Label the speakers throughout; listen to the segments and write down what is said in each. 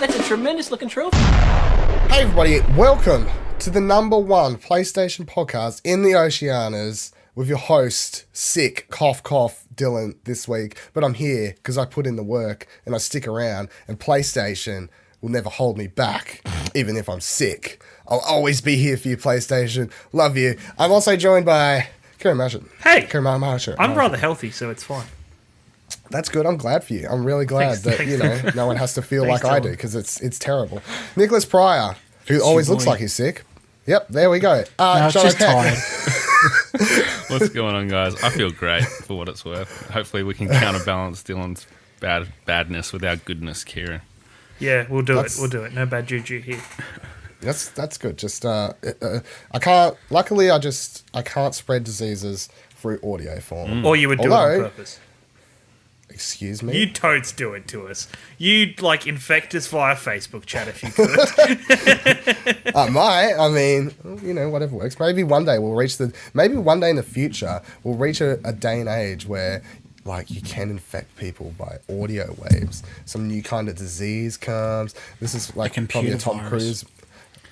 Speaker 1: that's a tremendous looking trophy.
Speaker 2: Hey everybody, welcome to the #1 PlayStation podcast in the Oceanias with your host, sick, cough, Dylan this week. But I'm here because I put in the work and I stick around, and PlayStation will never hold me back, even if I'm sick. I'll always be here for you, PlayStation. Love you. I'm also joined by Ciaran Marshall.
Speaker 3: Hey,
Speaker 2: I'm
Speaker 3: rather healthy, so it's fine.
Speaker 2: That's good. I'm glad for you. I'm really glad that no one has to feel
Speaker 3: Thanks,
Speaker 2: like I do, because it's terrible. Nicholas Pryor, who always looks like he's sick. Yep, there we go.
Speaker 4: No, just tired.
Speaker 5: What's going on, guys? I feel great for what it's worth. Hopefully we can counterbalance Dylan's badness with our goodness, Ciaran.
Speaker 3: Yeah, we'll do it. We'll do it. No bad juju here.
Speaker 2: That's good. Just I can't. Luckily, I can't spread diseases through audio form.
Speaker 3: Or you would do it on purpose.
Speaker 2: Excuse me?
Speaker 3: You totes do it to us. You'd, infect us via Facebook chat if you could.
Speaker 2: I might. I mean, whatever works. Maybe one day one day in the future, we'll reach a day and age where, you can infect people by audio waves. Some new kind of disease comes. This is, probably a Tom Cruise...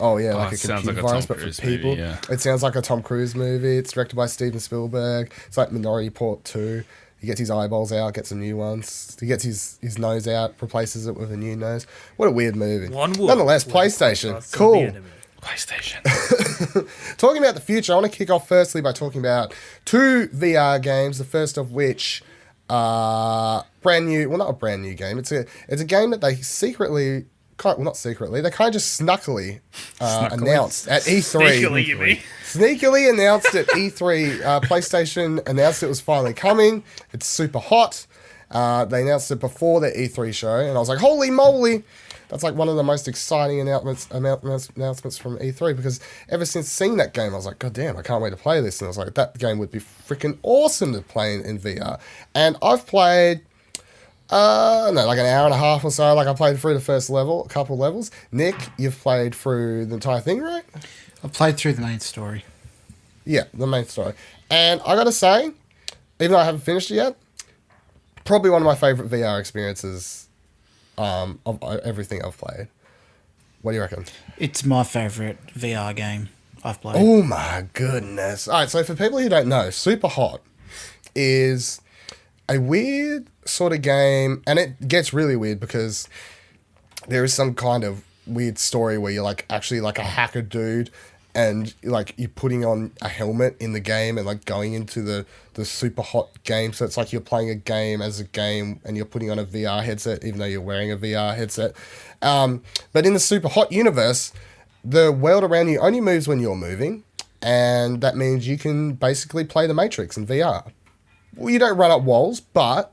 Speaker 2: Oh, yeah, a computer virus, but for people.
Speaker 5: Movie, yeah.
Speaker 2: It sounds like a Tom Cruise movie. It's directed by Steven Spielberg. It's like Minority Report 2. He gets his eyeballs out, gets some new ones. He gets his nose out, replaces it with a new nose. What a weird movie. Nonetheless, PlayStation. Cool.
Speaker 5: PlayStation.
Speaker 2: Talking about the future, I want to kick off firstly by talking about 2 VR games, the first of which are brand new. Well, not a brand new game. It's a game that they secretly... not secretly, they kind of just snuckily announced at E3.
Speaker 3: Sneakily, you mean?
Speaker 2: Sneakily announced at E3. PlayStation announced it was finally coming. It's Superhot. They announced it before the E3 show, and I was like, holy moly! That's one of the most exciting announcements from E3, because ever since seeing that game, I was like, God damn, I can't wait to play this. And I was like, that game would be freaking awesome to play in VR. And I've played... an hour and a half or so. I played through the first level, a couple levels. Nick, you've played through the entire thing, right?
Speaker 4: I've played through the main story.
Speaker 2: Yeah, the main story. And I gotta say, even though I haven't finished it yet, probably one of my favourite VR experiences of everything I've played. What do you reckon?
Speaker 4: It's my favourite VR game I've played.
Speaker 2: Oh my goodness. Alright, so for people who don't know, Superhot is a weird sort of game, and it gets really weird because there is some kind of weird story where you're actually a hacker dude, and you're putting on a helmet in the game and going into the Superhot game. So it's you're playing a game as a game and you're putting on a VR headset even though you're wearing a VR headset. But in the Superhot universe, the world around you only moves when you're moving, and that means you can basically play the Matrix in VR. Well, you don't run up walls, but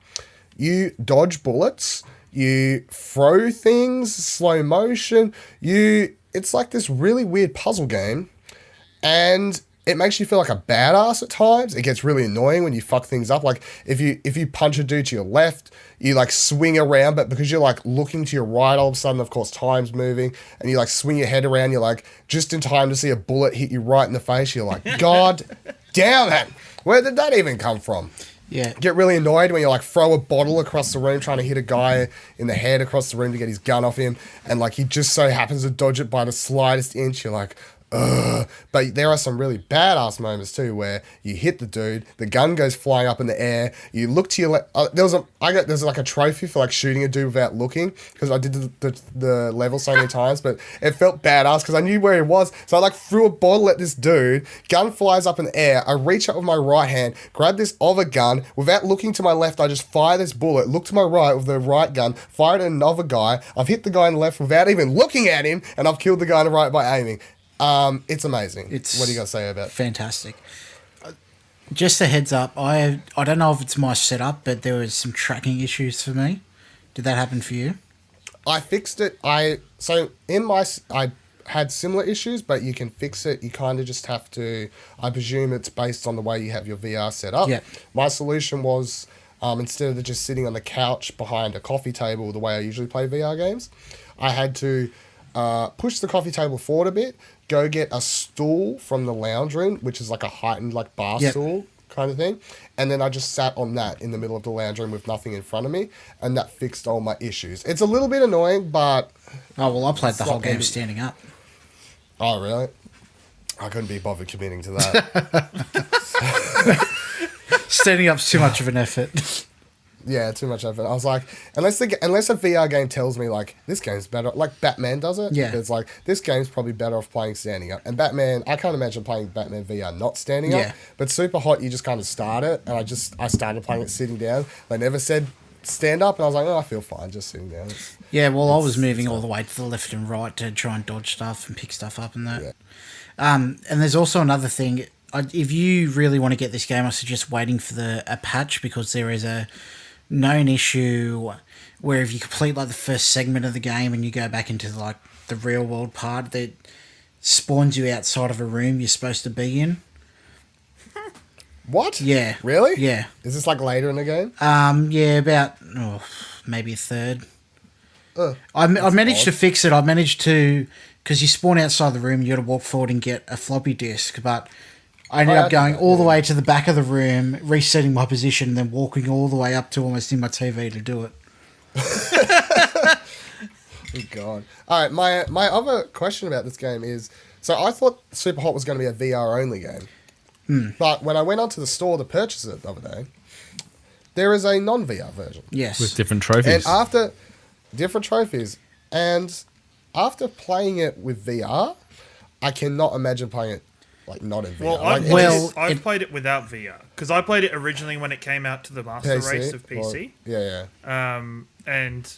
Speaker 2: you dodge bullets, you throw things, slow motion, it's this really weird puzzle game, and it makes you feel like a badass at times. It gets really annoying when you fuck things up. If you punch a dude to your left, you swing around, but because you're looking to your right, all of a sudden, of course, time's moving, and you swing your head around, you're just in time to see a bullet hit you right in the face. You're God damn it. Where did that even come from?
Speaker 4: Yeah.
Speaker 2: Get really annoyed when you throw a bottle across the room trying to hit a guy in the head across the room to get his gun off him, and he just so happens to dodge it by the slightest inch. You're ugh. But there are some really badass moments too where you hit the dude, the gun goes flying up in the air, you look to your left. There's a trophy for shooting a dude without looking, because I did the level so many times, but it felt badass because I knew where he was. So I threw a bottle at this dude, gun flies up in the air, I reach up with my right hand, grab this other gun, without looking to my left, I just fire this bullet, look to my right with the right gun, fire at another guy, I've hit the guy on the left without even looking at him, and I've killed the guy on the right by aiming. It's amazing. What do you got to say about it?
Speaker 4: Fantastic. Just a heads up, I don't know if it's my setup, but there was some tracking issues for me. Did that happen for you?
Speaker 2: I fixed it. I had similar issues, but you can fix it. You kind of just have to, I presume it's based on the way you have your VR set up.
Speaker 4: Yeah.
Speaker 2: My solution was, instead of just sitting on the couch behind a coffee table the way I usually play VR games, I had to push the coffee table forward a bit, go get a stool from the lounge room, which is a heightened bar stool, kind of thing. And then I just sat on that in the middle of the lounge room with nothing in front of me, and that fixed all my issues. It's a little bit annoying, but...
Speaker 4: Oh, well, I played the whole game standing up.
Speaker 2: Oh, really? I couldn't be bothered committing to that.
Speaker 4: Standing up's too much of an effort.
Speaker 2: Yeah, too much effort. I was like, unless a VR game tells me, like, this game's better, like Batman does it.
Speaker 4: Yeah.
Speaker 2: It's like, this game's probably better off playing standing up. And Batman, I can't imagine playing Batman VR not standing up.
Speaker 4: Yeah.
Speaker 2: But Superhot, you just kind of start it, and I started playing it sitting down. They never said stand up, and I was like, oh, I feel fine just sitting down.
Speaker 4: Yeah, well, I was moving all the way to the left and right to try and dodge stuff and pick stuff up and that.
Speaker 2: Yeah.
Speaker 4: And there's also another thing. If you really want to get this game, I suggest waiting for a patch, because there is a known issue where if you complete like the first segment of the game and you go back into like the real world part, that spawns you outside of a room you're supposed to be in.
Speaker 2: What?
Speaker 4: Yeah.
Speaker 2: Really?
Speaker 4: Yeah.
Speaker 2: Is this like later in the game?
Speaker 4: Yeah, about maybe a third. I managed to fix it. I managed to, because you spawn outside the room, you got to walk forward and get a floppy disk, but I ended up going all the way to the back of the room, resetting my position, and then walking all the way up to almost in my TV to do it.
Speaker 2: Oh, God. All right, my other question about this game is, so I thought Superhot was going to be a VR-only game. But when I went onto the store to purchase it the other day, there is a non-VR version.
Speaker 4: Yes.
Speaker 5: With different trophies.
Speaker 2: And after different trophies, and after playing it with VR, I cannot imagine playing it like not in VR.
Speaker 3: Well, I've played it without VR, because I played it originally when it came out to the master race of PC.
Speaker 2: Yeah.
Speaker 3: And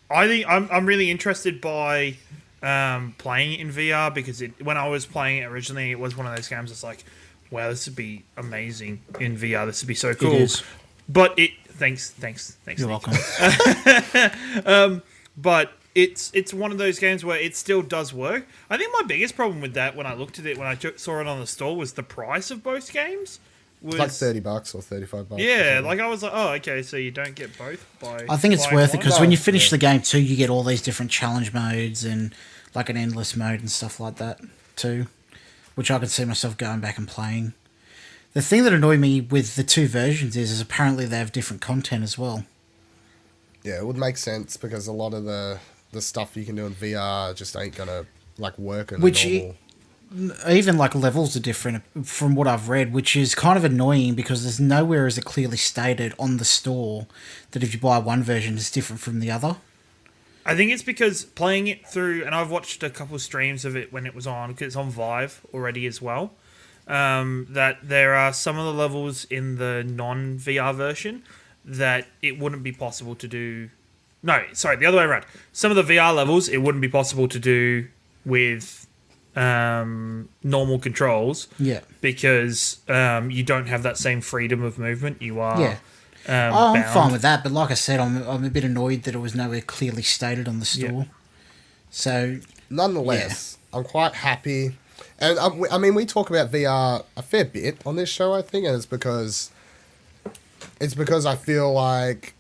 Speaker 3: I think I'm really interested by playing it in VR, because when I was playing it originally, it was one of those games that's like, wow, this would be amazing in VR. This would be so cool.
Speaker 4: It is.
Speaker 3: But thanks.
Speaker 4: You're welcome.
Speaker 3: But it's one of those games where it still does work. I think my biggest problem with that, when I looked at it, when I saw it on the store, was the price of both games.
Speaker 2: It's like $30 or $35.
Speaker 3: Yeah, like I was like, oh, okay, so you don't get both by.
Speaker 4: I think it's worth it, because
Speaker 2: No,
Speaker 4: when you finish the game too, you get all these different challenge modes and like an endless mode and stuff like that too, which I could see myself going back and playing. The thing that annoyed me with the two versions is apparently they have different content as well.
Speaker 2: Yeah, it would make sense, because a lot of the stuff you can do in VR just ain't gonna like work in normal.
Speaker 4: Even like levels are different from what I've read, which is kind of annoying, because there's nowhere is it clearly stated on the store that if you buy one version it's different from the other.
Speaker 3: I think it's because playing it through, and I've watched a couple of streams of it when it was on, because it's on Vive already as well, that there are some of the levels in the non-VR version that it wouldn't be possible to do. No, sorry, the other way around. Some of the VR levels it wouldn't be possible to do with normal controls.
Speaker 4: Yeah.
Speaker 3: Because you don't have that same freedom of movement. You are.
Speaker 4: Yeah. I'm
Speaker 3: bound.
Speaker 4: fine with that, but like I said, I'm a bit annoyed that it was nowhere clearly stated on the store.
Speaker 3: Yeah.
Speaker 4: So,
Speaker 2: Nonetheless, I'm quite happy. And I mean, we talk about VR a fair bit on this show, I think, and it's because I feel like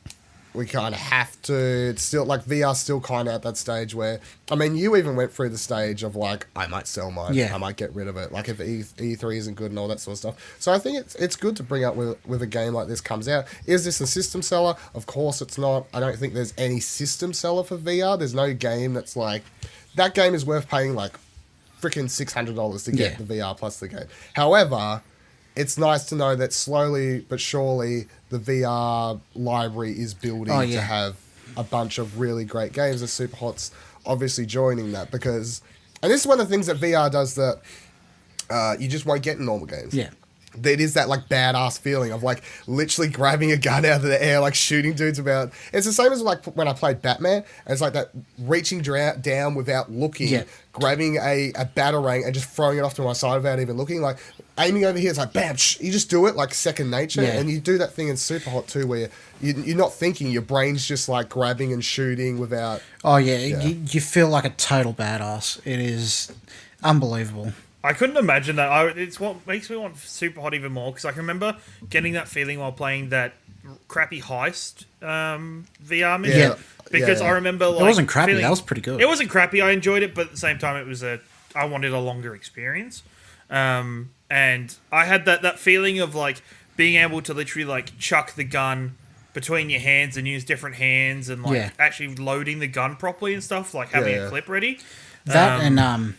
Speaker 2: we kind of have to. It's still like VR's still kind of at that stage where, I mean, you even went through the stage of like, I might sell mine, I might get rid of it, like if E3 isn't good and all that sort of stuff. So I think it's good to bring up with a game like this comes out. Is this a system seller? Of course it's not. I don't think there's any system seller for VR. There's no game that's like, that game is worth paying like freaking $600 to get the VR plus the game. However, it's nice to know that slowly but surely the VR library is building to have a bunch of really great games, and Superhot's obviously joining that, because, and this is one of the things that VR does that you just won't get in normal games.
Speaker 4: yeah.
Speaker 2: It is that like badass feeling of like literally grabbing a gun out of the air, like shooting dudes about. It's the same as like when I played Batman. And it's like that reaching down without looking, grabbing a batarang and just throwing it off to my side without even looking. Like aiming over here, it's like bam, you just do it like second nature. And you do that thing in Superhot too, where you're not thinking, your brain's just like grabbing and shooting without.
Speaker 4: Oh yeah, you feel like a total badass. It is unbelievable.
Speaker 3: I couldn't imagine that. It's what makes me want Superhot even more, because I can remember getting that feeling while playing that crappy heist VR mission.
Speaker 4: Yeah.
Speaker 3: Because I remember like,
Speaker 4: it wasn't crappy. That was pretty good.
Speaker 3: It wasn't crappy. I enjoyed it, but at the same time, I wanted a longer experience. And I had that feeling of like being able to literally like chuck the gun between your hands and use different hands and like
Speaker 4: Yeah.
Speaker 3: actually loading the gun properly and stuff, like having
Speaker 2: Yeah.
Speaker 3: a clip ready.
Speaker 4: That and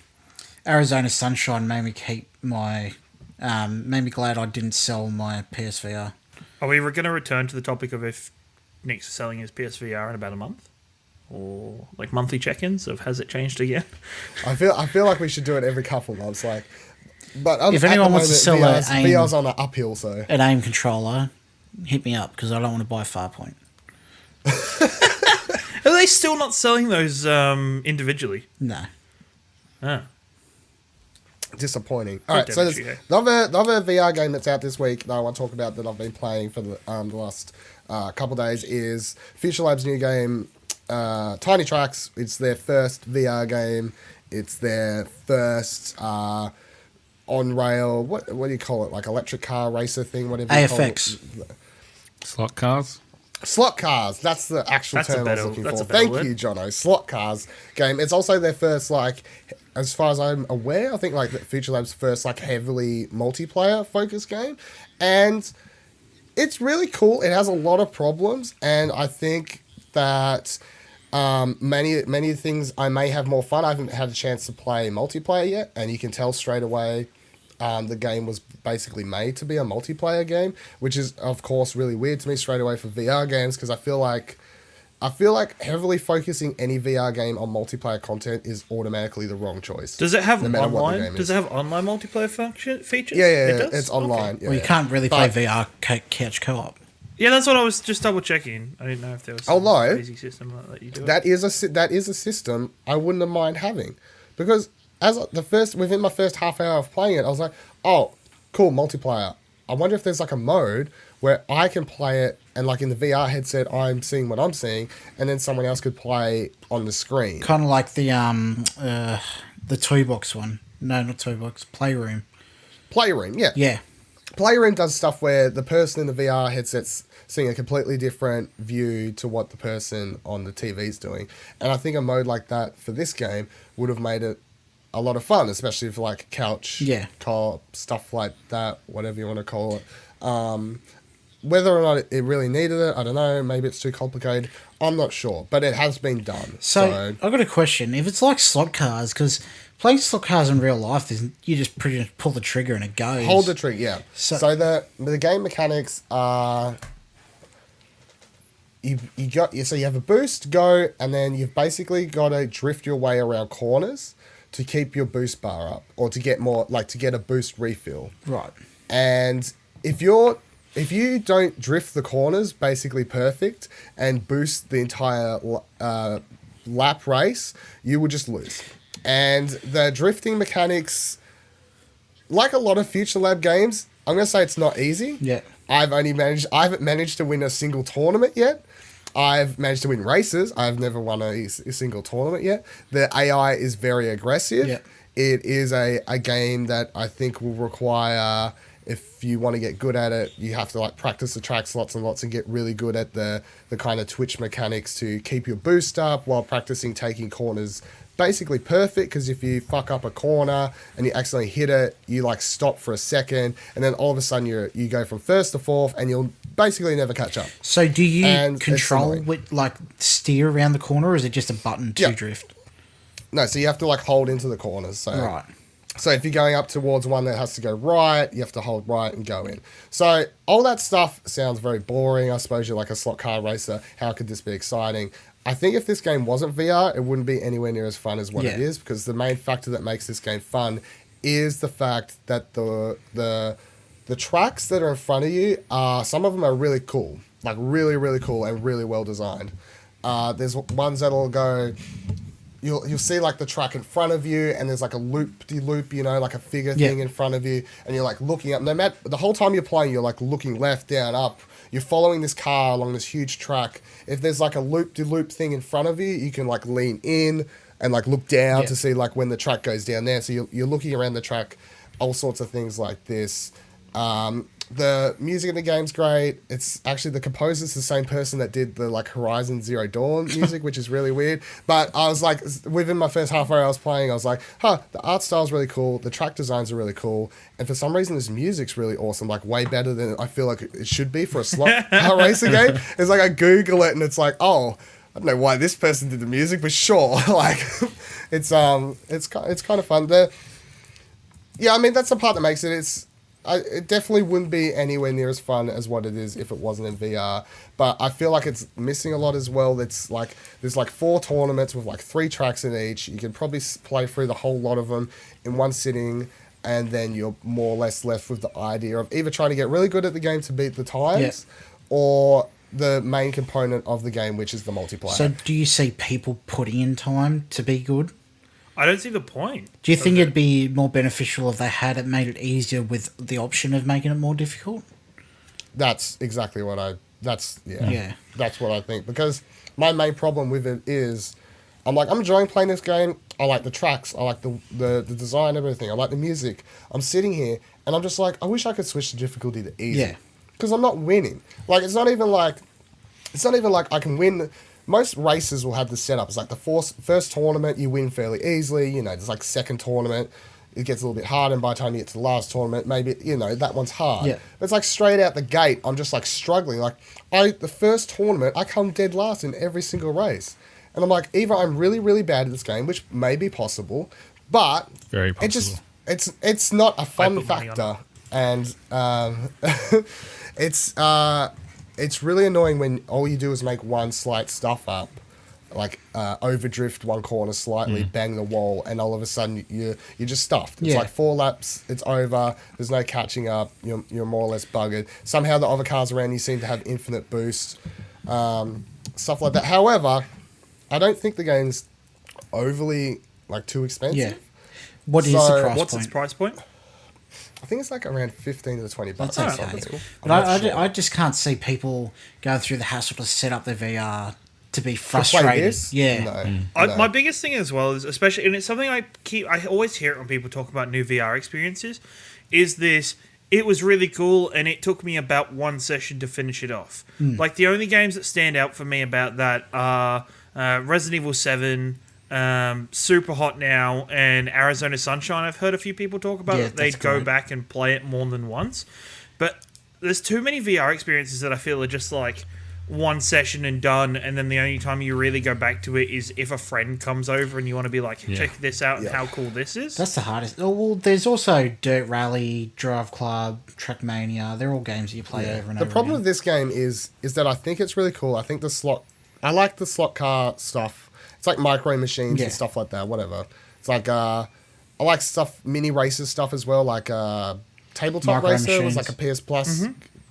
Speaker 4: Arizona Sunshine made me keep my made me glad I didn't sell my PSVR.
Speaker 3: Are we going to return to the topic of if Nick's selling his PSVR in about a month? Or like monthly check-ins of has it changed again?
Speaker 2: I feel like we should do it every couple months. Like, but
Speaker 4: If anyone wants to sell
Speaker 2: VR's on an uphill, so
Speaker 4: an aim controller, hit me up because I don't want to buy Farpoint.
Speaker 3: Are they still not selling those individually?
Speaker 4: No.
Speaker 3: Ah.
Speaker 2: disappointing. All right, so there's the other VR game that's out this week that I want to talk about that I've been playing for the last couple days is Futurlab's new game, Tiny Tracks. It's their first VR game. It's their first on rail. What do you call it? Like electric car racer thing? Whatever.
Speaker 4: AFX.
Speaker 5: Slot cars.
Speaker 2: Slot cars. That's the actual term I was looking for. Thank you, Jono. Slot cars game. It's also their first, like, as far as I'm aware, I think like Futurlab's first like heavily multiplayer focused game, and it's really cool. It has a lot of problems, and I think that many things I may have more fun. I haven't had a chance to play multiplayer yet, and you can tell straight away. The game was basically made to be a multiplayer game, which is of course really weird to me straight away for VR games, because I feel like heavily focusing any VR game on multiplayer content is automatically the wrong choice.
Speaker 3: Does it have
Speaker 2: no matter what the
Speaker 3: online?
Speaker 2: game
Speaker 3: Does
Speaker 2: is.
Speaker 3: it have online multiplayer features?
Speaker 2: Yeah,
Speaker 3: It does?
Speaker 2: it's online.
Speaker 3: Okay.
Speaker 2: Yeah,
Speaker 4: Well, you
Speaker 2: yeah.
Speaker 4: can't really play
Speaker 2: But-
Speaker 4: VR couch co-op.
Speaker 3: Yeah, that's what I was just double checking. I didn't know if there was some
Speaker 2: Although,
Speaker 3: crazy system that let you do it.
Speaker 2: That is a system I wouldn't have mind having, because within my first half hour of playing it, I was like, oh, cool, multiplayer. I wonder if there's like a mode where I can play it and like in the VR headset I'm seeing what I'm seeing, and then someone else could play on the screen.
Speaker 4: Kind of like the Toy Box one. No, not Toy Box. Playroom.
Speaker 2: Playroom, yeah.
Speaker 4: Yeah.
Speaker 2: Playroom does stuff where the person in the VR headset's seeing a completely different view to what the person on the TV's doing. And I think a mode like that for this game would have made it a lot of fun, especially for like couch co-op, stuff like that, whatever you want to call it. Whether or not it really needed it, I don't know. Maybe it's too complicated. I'm not sure, but it has been done.
Speaker 4: So I've got a question. If it's like slot cars, because playing slot cars in real life, you just pretty much pull the trigger and it goes.
Speaker 2: Hold the trigger, yeah.
Speaker 4: So
Speaker 2: the game mechanics are you have a boost, go, and then you've basically got to drift your way around corners to keep your boost bar up, or to get more, like to get a boost refill.
Speaker 4: Right.
Speaker 2: And if you don't drift the corners basically perfect and boost the entire lap race, you will just lose. And the drifting mechanics, like a lot of Futurlab games, I'm going to say it's not easy.
Speaker 4: Yeah.
Speaker 2: I haven't managed to win a single tournament yet. I've managed to win races. I've never won a single tournament yet. The AI is very aggressive.
Speaker 4: Yeah.
Speaker 2: It is a game that I think will require, if you want to get good at it, you have to like practice the tracks lots and lots and get really good at the kind of twitch mechanics to keep your boost up while practicing taking corners basically perfect, because if you fuck up a corner and you accidentally hit it, you like stop for a second, and then all of a sudden you go from first to fourth and you'll basically never catch up.
Speaker 4: So do you
Speaker 2: And
Speaker 4: control
Speaker 2: it's
Speaker 4: with like steer around the corner, or is it just a button to
Speaker 2: Yeah.
Speaker 4: drift?
Speaker 2: No, so you have to like hold into the corners. So
Speaker 4: Right.
Speaker 2: So if you're going up towards one that has to go right, you have to hold right and go in. So all that stuff sounds very boring. I suppose you're like a slot car racer. How could this be exciting? I think if this game wasn't VR, it wouldn't be anywhere near as fun as what it is, because the main factor that makes this game fun is the fact that the tracks that are in front of you some of them are really cool, like really, really cool and really well designed. There's ones that'll go. You'll see like the track in front of you, and there's like a loop-de-loop, like a figure thing in front of you, and you're like looking up. No matter the whole time you're playing, you're like looking left, down, up. You're following this car along this huge track. If there's like a loop-de-loop thing in front of you, you can like lean in and like look down to see like when the track goes down there. So you're looking around the track, all sorts of things like this. The music in the game's great. It's actually the composer's the same person that did the like Horizon Zero Dawn music, which is really weird. But I was like, within my first half hour I was playing, I was like, the art style's really cool, the track designs are really cool, and for some reason this music's really awesome, like way better than I feel like it should be for a slot car racing game. It's like I Google it and it's like, oh, I don't know why this person did the music, but sure, like it's kind of fun. Yeah, I mean that's the part that makes it. It definitely wouldn't be anywhere near as fun as what it is if it wasn't in VR. But I feel like it's missing a lot as well. There's like 4 tournaments with like 3 tracks in each. You can probably play through the whole lot of them in one sitting, and then you're more or less left with the idea of either trying to get really good at the game to beat the times, or the main component of the game, which is the multiplayer.
Speaker 4: So do you see people putting in time to be good?
Speaker 3: I don't see the point.
Speaker 4: Do you think it'd be more beneficial if they had it made it easier with the option of making it more difficult?
Speaker 2: That's exactly what that's what I think. Because my main problem with it is, I'm enjoying playing this game. I like the tracks. I like the design and everything. I like the music. I'm sitting here and I'm just like, I wish I could switch the difficulty to easy. Yeah. Because I'm not winning. Like, it's not even like I can win. Most races will have this setup. It's like the first tournament, you win fairly easily. You know, there's like second tournament, it gets a little bit harder, and by the time you get to the last tournament, maybe, you know, that one's hard. Yeah. It's like straight out the gate, I'm just like struggling. Like, the first tournament, I come dead last in every single race. And I'm like, either I'm really, really bad at this game, which may be possible, but
Speaker 5: very possible.
Speaker 2: It's not a fun factor. And it's really annoying when all you do is make one slight stuff up, like overdrift one corner slightly, bang the wall, and all of a sudden you're just stuffed. It's like 4 laps, it's over, there's no catching up, you're more or less buggered. Somehow the other cars around you seem to have infinite boost, stuff like that. However, I don't think the game's overly like too expensive.
Speaker 4: Yeah. What is the price point?
Speaker 3: What's its price point?
Speaker 2: I think it's like around 15 to 20 bucks.
Speaker 4: That's okay.
Speaker 3: That's cool.
Speaker 4: But I just can't see people going through the hassle to set up their VR to be frustrated. Yeah.
Speaker 3: No. My biggest thing as well is, especially, and it's something I always hear it when people talk about new VR experiences, is this, it was really cool and it took me about 1 session to finish it off. Like, the only games that stand out for me about that are Resident Evil 7, Superhot now, and Arizona Sunshine. I've heard a few people talk about it. They'd go back and play it more than once. But there's too many VR experiences that I feel are just like 1 session and done, and then the only time you really go back to it is if a friend comes over and you want to be like, check this out and how cool this is.
Speaker 4: That's the hardest. Oh, well, there's also Dirt Rally, Drive Club, Trackmania. They're all games that you play over and over.
Speaker 2: The problem with this game is that I think it's really cool. I like the slot car stuff. It's like micro machines and stuff like that, whatever. It's like, I like stuff, mini races stuff as well, like Tabletop
Speaker 4: Micro
Speaker 2: Racer
Speaker 4: machines.
Speaker 2: was like a PS Plus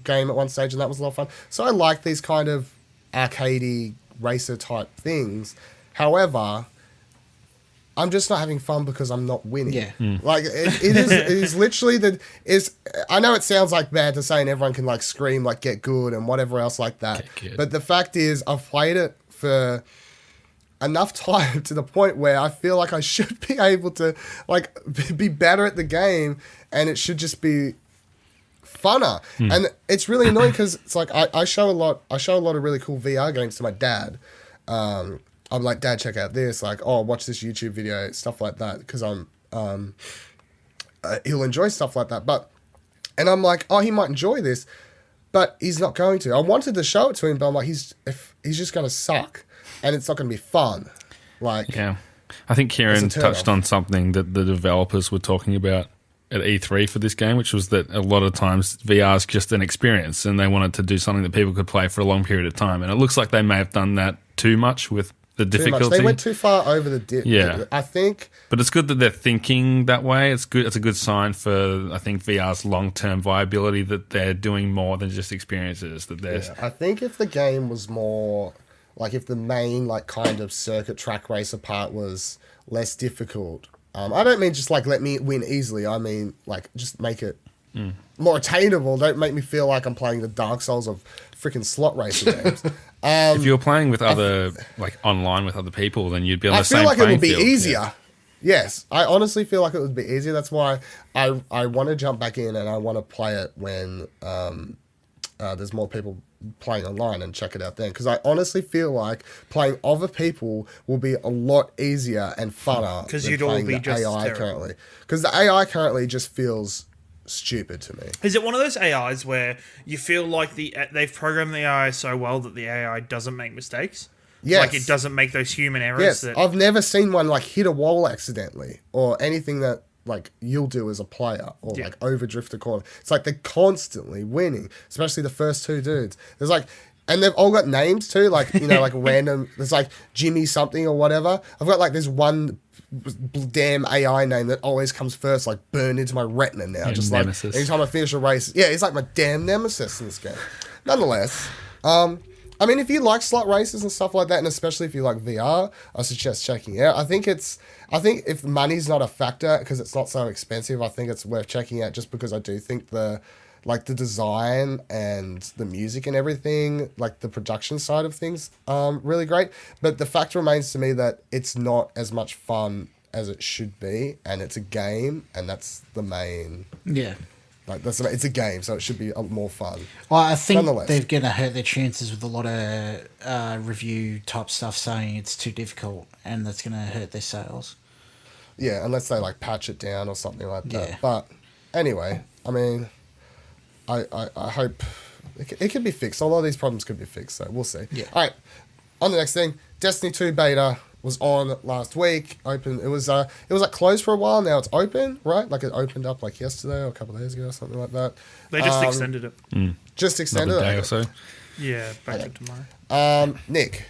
Speaker 2: game at one stage, and that was a lot of fun. So I like these kind of arcadey racer type things. However, I'm just not having fun because I'm not winning.
Speaker 4: Yeah.
Speaker 2: Like, it is literally I know it sounds like bad to say and everyone can like scream, like get good and whatever else like that. But the fact is, I've played it for enough time to the point where I feel like I should be able to like be better at the game, and it should just be funner. And it's really annoying because it's like I show a lot of really cool VR games to my dad. I'm like, Dad, check out this, like, oh, watch this YouTube video, stuff like that, because he'll enjoy stuff like that. And I'm like, oh, he might enjoy this, but he's not going to. I wanted to show it to him, but I'm like, he's just going to suck. And it's not going to be fun. Like,
Speaker 5: yeah. I think Ciaran touched on something that the developers were talking about at E3 for this game, which was that a lot of times VR is just an experience and they wanted to do something that people could play for a long period of time. And it looks like they may have done that too much with the difficulty.
Speaker 2: They went too far over the dip.
Speaker 5: Yeah.
Speaker 2: I think.
Speaker 5: But it's good that they're thinking that way. It's good. It's a good sign for, I think, VR's long-term viability, that they're doing more than just experiences.
Speaker 2: I think if the game was more... Like, if the main, like, kind of circuit track racer part was less difficult. I don't mean just, like, let me win easily. I mean, like, just make it more attainable. Don't make me feel like I'm playing the Dark Souls of freaking slot racing games.
Speaker 5: If you're playing with other, like, online with other people, then you'd be on the same
Speaker 2: playing field. I feel like it would be
Speaker 5: field.
Speaker 2: easier. Yes, I honestly feel like it would be easier. That's why I want to jump back in and I want to play it when there's more people playing online and check it out then. Because I honestly feel like playing other people will be a lot easier and funner
Speaker 3: because
Speaker 2: than
Speaker 3: you'd all
Speaker 2: playing
Speaker 3: be
Speaker 2: the
Speaker 3: just
Speaker 2: AI
Speaker 3: terrible.
Speaker 2: currently. Because the AI currently just feels stupid to me.
Speaker 3: Is it one of those AIs where you feel like they've programmed the AI so well that the AI doesn't make mistakes?
Speaker 2: Yes.
Speaker 3: Like it doesn't make those human errors.
Speaker 2: Yes,
Speaker 3: That,
Speaker 2: I've never seen one like hit a wall accidentally or anything that like you'll do as a player or like overdrift a corner. It's like they're constantly winning, especially the first two dudes. There's like, and they've all got names too, like, you know, like random, there's like Jimmy something or whatever. I've got like this one damn AI name that always comes first, like burned into my retina now.
Speaker 5: Yeah,
Speaker 2: just
Speaker 5: nemesis.
Speaker 2: like anytime I finish a race. Yeah, it's like my damn nemesis in this game. Nonetheless, I mean, if you like slot races and stuff like that, and especially if you like VR, I suggest checking it out. I think if money's not a factor because it's not so expensive, I think it's worth checking out just because I do think the design and the music and everything, like the production side of things, really great. But the fact remains to me that it's not as much fun as it should be, and it's a game, and that's the main.
Speaker 4: Yeah.
Speaker 2: Like it's a game, so it should be more fun.
Speaker 4: Well, I think
Speaker 2: Nonetheless.
Speaker 4: they're going to hurt their chances with a lot of review type stuff saying it's too difficult, and that's going to hurt their sales.
Speaker 2: Yeah, unless they like patch it down or something like that.
Speaker 4: Yeah.
Speaker 2: But anyway, I mean, I hope it can be fixed. A lot of these problems could be fixed, so we'll see.
Speaker 4: Yeah.
Speaker 2: All right, on the next thing, Destiny 2 beta was on last week. Open. It was like closed for a while. Now it's open, right? Like it opened up like yesterday or a couple of days ago or something like that.
Speaker 3: they just extended it.
Speaker 2: Just extended
Speaker 5: Another day
Speaker 2: it.
Speaker 5: or so.
Speaker 3: Yeah, back to tomorrow.
Speaker 2: Nick,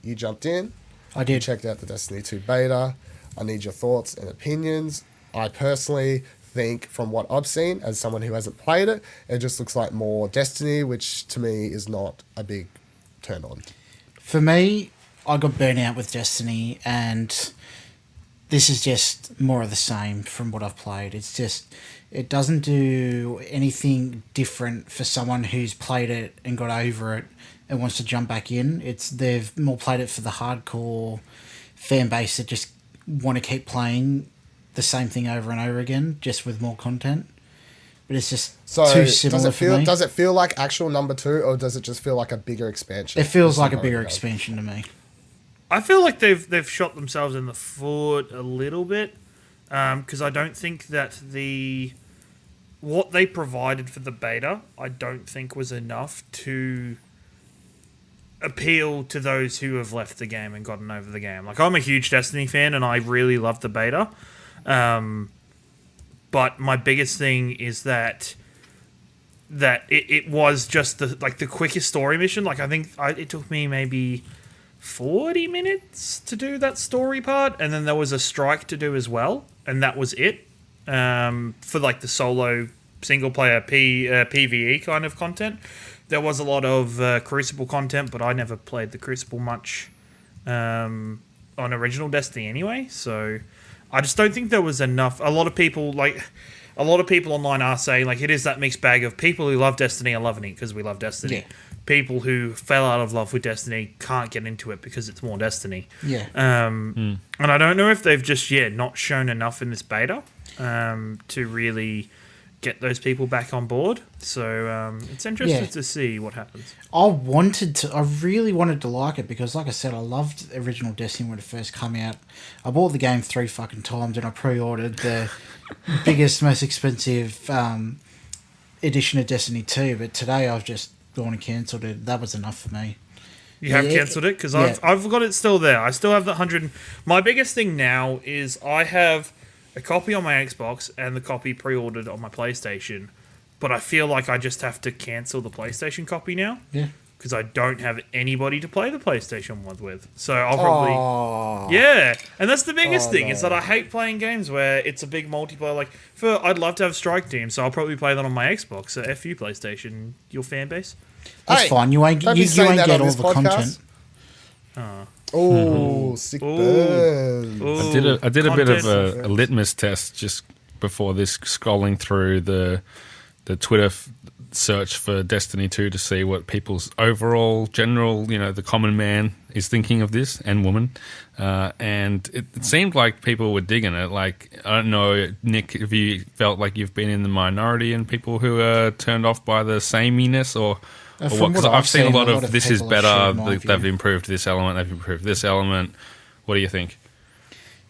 Speaker 2: you jumped in.
Speaker 4: I
Speaker 2: You
Speaker 4: did.
Speaker 2: checked out the Destiny 2 beta. I need your thoughts and opinions. I personally think, from what I've seen, as someone who hasn't played it, it just looks like more Destiny, which to me is not a big turn on.
Speaker 4: For me, I got burnt out with Destiny, and this is just more of the same from what I've played. It's just, it doesn't do anything different for someone who's played it and got over it and wants to jump back in. They've more played it for the hardcore fan base that just want to keep playing the same thing over and over again, just with more content. But it's just too similar for me.
Speaker 2: Does it feel like actual number 2, or does it just feel like a bigger expansion?
Speaker 4: It feels like a bigger expansion to me.
Speaker 3: I feel like they've shot themselves in the foot a little bit because I don't think that what they provided for the beta, I don't think was enough to appeal to those who have left the game and gotten over the game. Like, I'm a huge Destiny fan and I really loved the beta, but my biggest thing is that it was just the quickest story mission. Like, I think it took me maybe 40 minutes to do that story part, and then there was a strike to do as well, and that was it for like the solo single player PvE kind of content. There was a lot of Crucible content, but I never played the Crucible much on original Destiny anyway, so I just don't think there was enough. A lot of people online are saying like it is that mixed bag of people who love Destiny are loving it because we love Destiny.
Speaker 4: Yeah.
Speaker 3: People who fell out of love with Destiny can't get into it because it's more Destiny.
Speaker 4: Yeah.
Speaker 3: And I don't know if they've just not shown enough in this beta to really get those people back on board. So it's interesting to see what happens.
Speaker 4: I really wanted to like it because, like I said, I loved original Destiny when it first came out. I bought the game 3 fucking times and I pre-ordered the biggest, most expensive edition of Destiny 2. But today I've just gone and cancelled it. That was enough for me.
Speaker 3: You have cancelled it? Because I've got it still there. I still have the 100. My biggest thing now is I have a copy on my Xbox and the copy pre-ordered on my PlayStation, but I feel like I just have to cancel the PlayStation copy now.
Speaker 4: Yeah.
Speaker 3: Because I don't have anybody to play the PlayStation 1 with. So I'll probably... Yeah. And that's the biggest thing, is that I hate playing games where it's a big multiplayer. Like, I'd love to have Strike Team, so I'll probably play that on my Xbox. So F you, PlayStation, your fan base.
Speaker 4: That's fine. You ain't get all the content.
Speaker 2: Oh, sick burn.
Speaker 3: Ooh,
Speaker 5: I did a bit of
Speaker 3: content.
Speaker 5: a litmus test just before this, scrolling through the Twitter search for Destiny 2 to see what people's overall, general, the common man is thinking of this, and woman. And it seemed like people were digging it. Like, I don't know, Nick, if you felt like you've been in the minority and people who are turned off by the sameness or what? Because I've seen a lot of this is better, they've improved this element, they've improved this element. What do you think?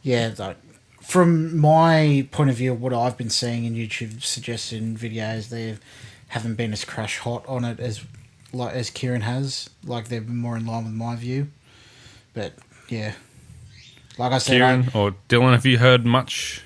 Speaker 4: Yeah, from my point of view, what I've been seeing in YouTube suggested videos, they haven't been as crash hot on it as Ciaran has. Like, they've been more in line with my view. But yeah, like I said,
Speaker 5: Ciaran or Dylan, have you heard much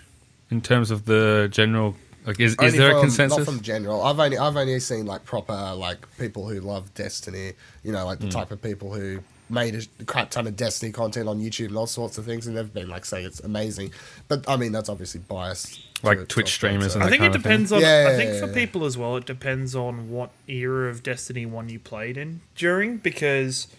Speaker 5: in terms of the general? Like, is there a consensus?
Speaker 2: Not from general. I've only seen like proper like people who love Destiny. Like the type of people who made a crap ton of Destiny content on YouTube and all sorts of things, and they've been like saying it's amazing. But I mean, that's obviously biased.
Speaker 5: Like Twitch streamers and
Speaker 3: I
Speaker 5: that
Speaker 3: think
Speaker 5: kind
Speaker 3: it depends on.
Speaker 2: Yeah,
Speaker 3: I think for people as well, it depends on what era of Destiny 1 you played in during, because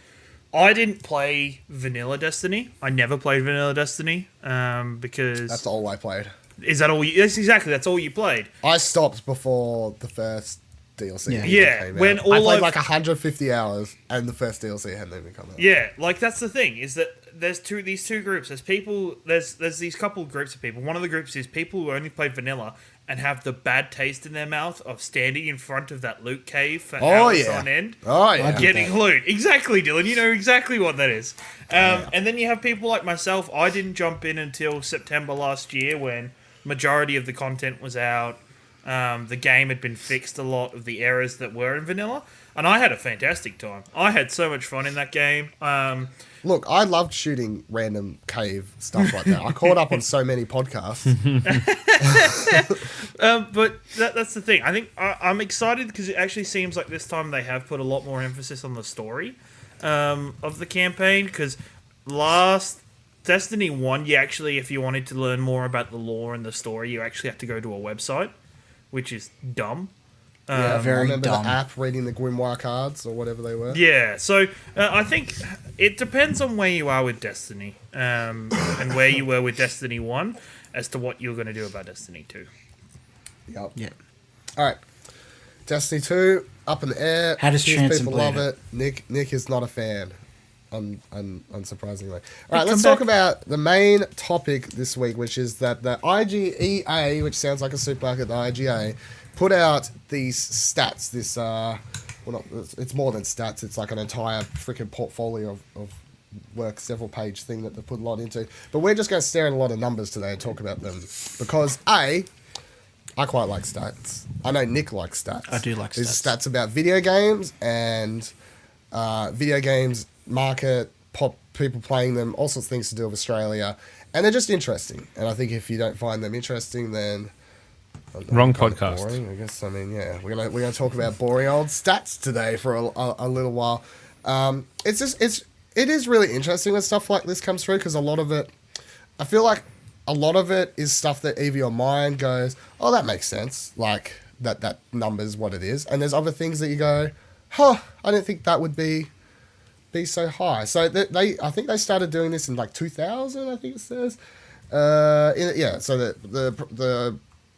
Speaker 3: I didn't play vanilla Destiny. I never played vanilla Destiny because
Speaker 2: That's all I played.
Speaker 3: Is that all? Yes, exactly. That's all you played.
Speaker 2: I stopped before the first DLC.
Speaker 3: Yeah, when all
Speaker 2: I played like 150 hours, and the first DLC hadn't even come out.
Speaker 3: Yeah, like that's the thing, is that there's these two groups. There's people. There's these couple groups of people. One of the groups is people who only play vanilla and have the bad taste in their mouth of standing in front of that loot cave for hours on end.
Speaker 2: Oh yeah,
Speaker 3: getting loot. Exactly, Dylan. You know exactly what that is. And then you have people like myself. I didn't jump in until September last year when majority of the content was out. The game had been fixed, a lot of the errors that were in vanilla, and I had a fantastic time. I had so much fun in that game.
Speaker 2: Look, I loved shooting random cave stuff like that. I caught up on so many podcasts.
Speaker 3: But that's the thing. I think I'm excited because it actually seems like this time they have put a lot more emphasis on the story of the campaign, because last Destiny 1, you actually, if you wanted to learn more about the lore and the story, you actually have to go to a website, which is dumb.
Speaker 4: Very
Speaker 2: I remember
Speaker 4: dumb.
Speaker 2: the app reading the Grimoire cards or whatever they were.
Speaker 3: Yeah, so I think it depends on where you are with Destiny and where you were with Destiny 1 as to what you're going to do about Destiny 2.
Speaker 2: Yep.
Speaker 4: Yeah.
Speaker 2: All right. Destiny 2, up in the air.
Speaker 4: How does Chance
Speaker 2: people
Speaker 4: and
Speaker 2: love it. Nick is not a fan. Unsurprisingly. All right, let's talk about the main topic this week, which is that the IGEA, which sounds like a supermarket, the IGA, put out these stats. It's more than stats. It's like an entire freaking portfolio of work, several page thing that they put a lot into. But we're just going to stare at a lot of numbers today and talk about them because I quite like stats. I know Nick likes stats.
Speaker 4: I do like
Speaker 2: There's
Speaker 4: stats.
Speaker 2: stats about video games and video games market, people playing them, all sorts of things to do with Australia, and they're just interesting. And I think if you don't find them interesting, then
Speaker 5: Wrong podcast.
Speaker 2: Boring, I guess. I mean, yeah, we're gonna talk about boring old stats today for a little while. It is really interesting when stuff like this comes through, because a lot of it, I feel like a lot of it is stuff that either your mind goes, oh, that makes sense, like that number's what it is, and there's other things that you go, I didn't think that would be so high. So I think they started doing this in like 2000, I think it says. So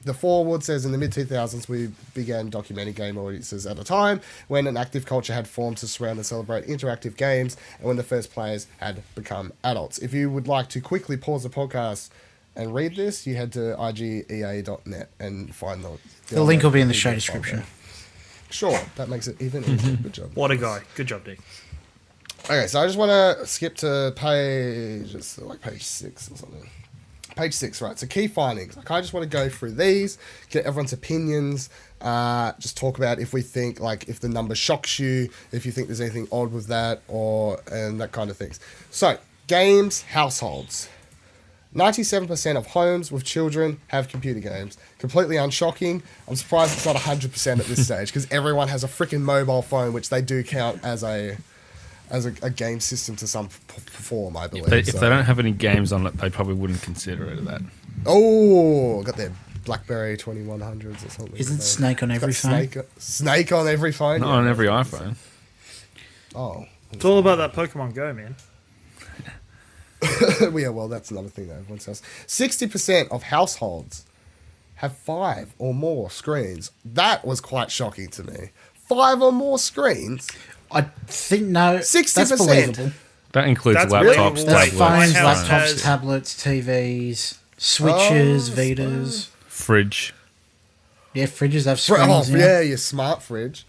Speaker 2: the foreword says in the mid-2000s we began documenting game audiences at a time when an active culture had formed to surround and celebrate interactive games, and when the first players had become adults. If you would like to quickly pause the podcast and read this, you head to IGEA.net and find
Speaker 4: The link will be in the show description.
Speaker 2: Sure, that makes it even easier. Good job.
Speaker 3: What a guy. Good job, Dick.
Speaker 2: Okay, so I just want to skip to page 6 or something. Page 6, right. So key findings. Like, I just want to go through these, get everyone's opinions, just talk about if we think, like, if the number shocks you, if you think there's anything odd with that, and that kind of things. So, games, households. 97% of homes with children have computer games. Completely unshocking. I'm surprised it's not 100% at this stage, because everyone has a freaking mobile phone, which they do count as a game system to some form, I believe.
Speaker 5: If they don't have any games on it, they probably wouldn't consider it that.
Speaker 2: Oh, got their BlackBerry 2100s or something.
Speaker 4: Isn't Snake on every phone?
Speaker 2: Snake on every phone?
Speaker 5: Not on every iPhone.
Speaker 2: Oh.
Speaker 3: It's all about that Pokemon Go, man.
Speaker 2: Yeah, well, that's another thing that everyone says. 60% of households have 5 or more screens. That was quite shocking to me. 5 or more screens?
Speaker 4: I think no.
Speaker 2: 60%.
Speaker 4: That's believable.
Speaker 5: That includes
Speaker 3: That's
Speaker 5: laptops,
Speaker 3: believable.
Speaker 4: That's
Speaker 5: tablets,
Speaker 4: phones,
Speaker 3: My house
Speaker 4: laptops,
Speaker 3: has-
Speaker 4: tablets, TVs, switches, Vitas.
Speaker 5: fridge.
Speaker 4: Yeah, fridges have
Speaker 2: Oh,
Speaker 4: screens.
Speaker 2: yeah, your smart fridge.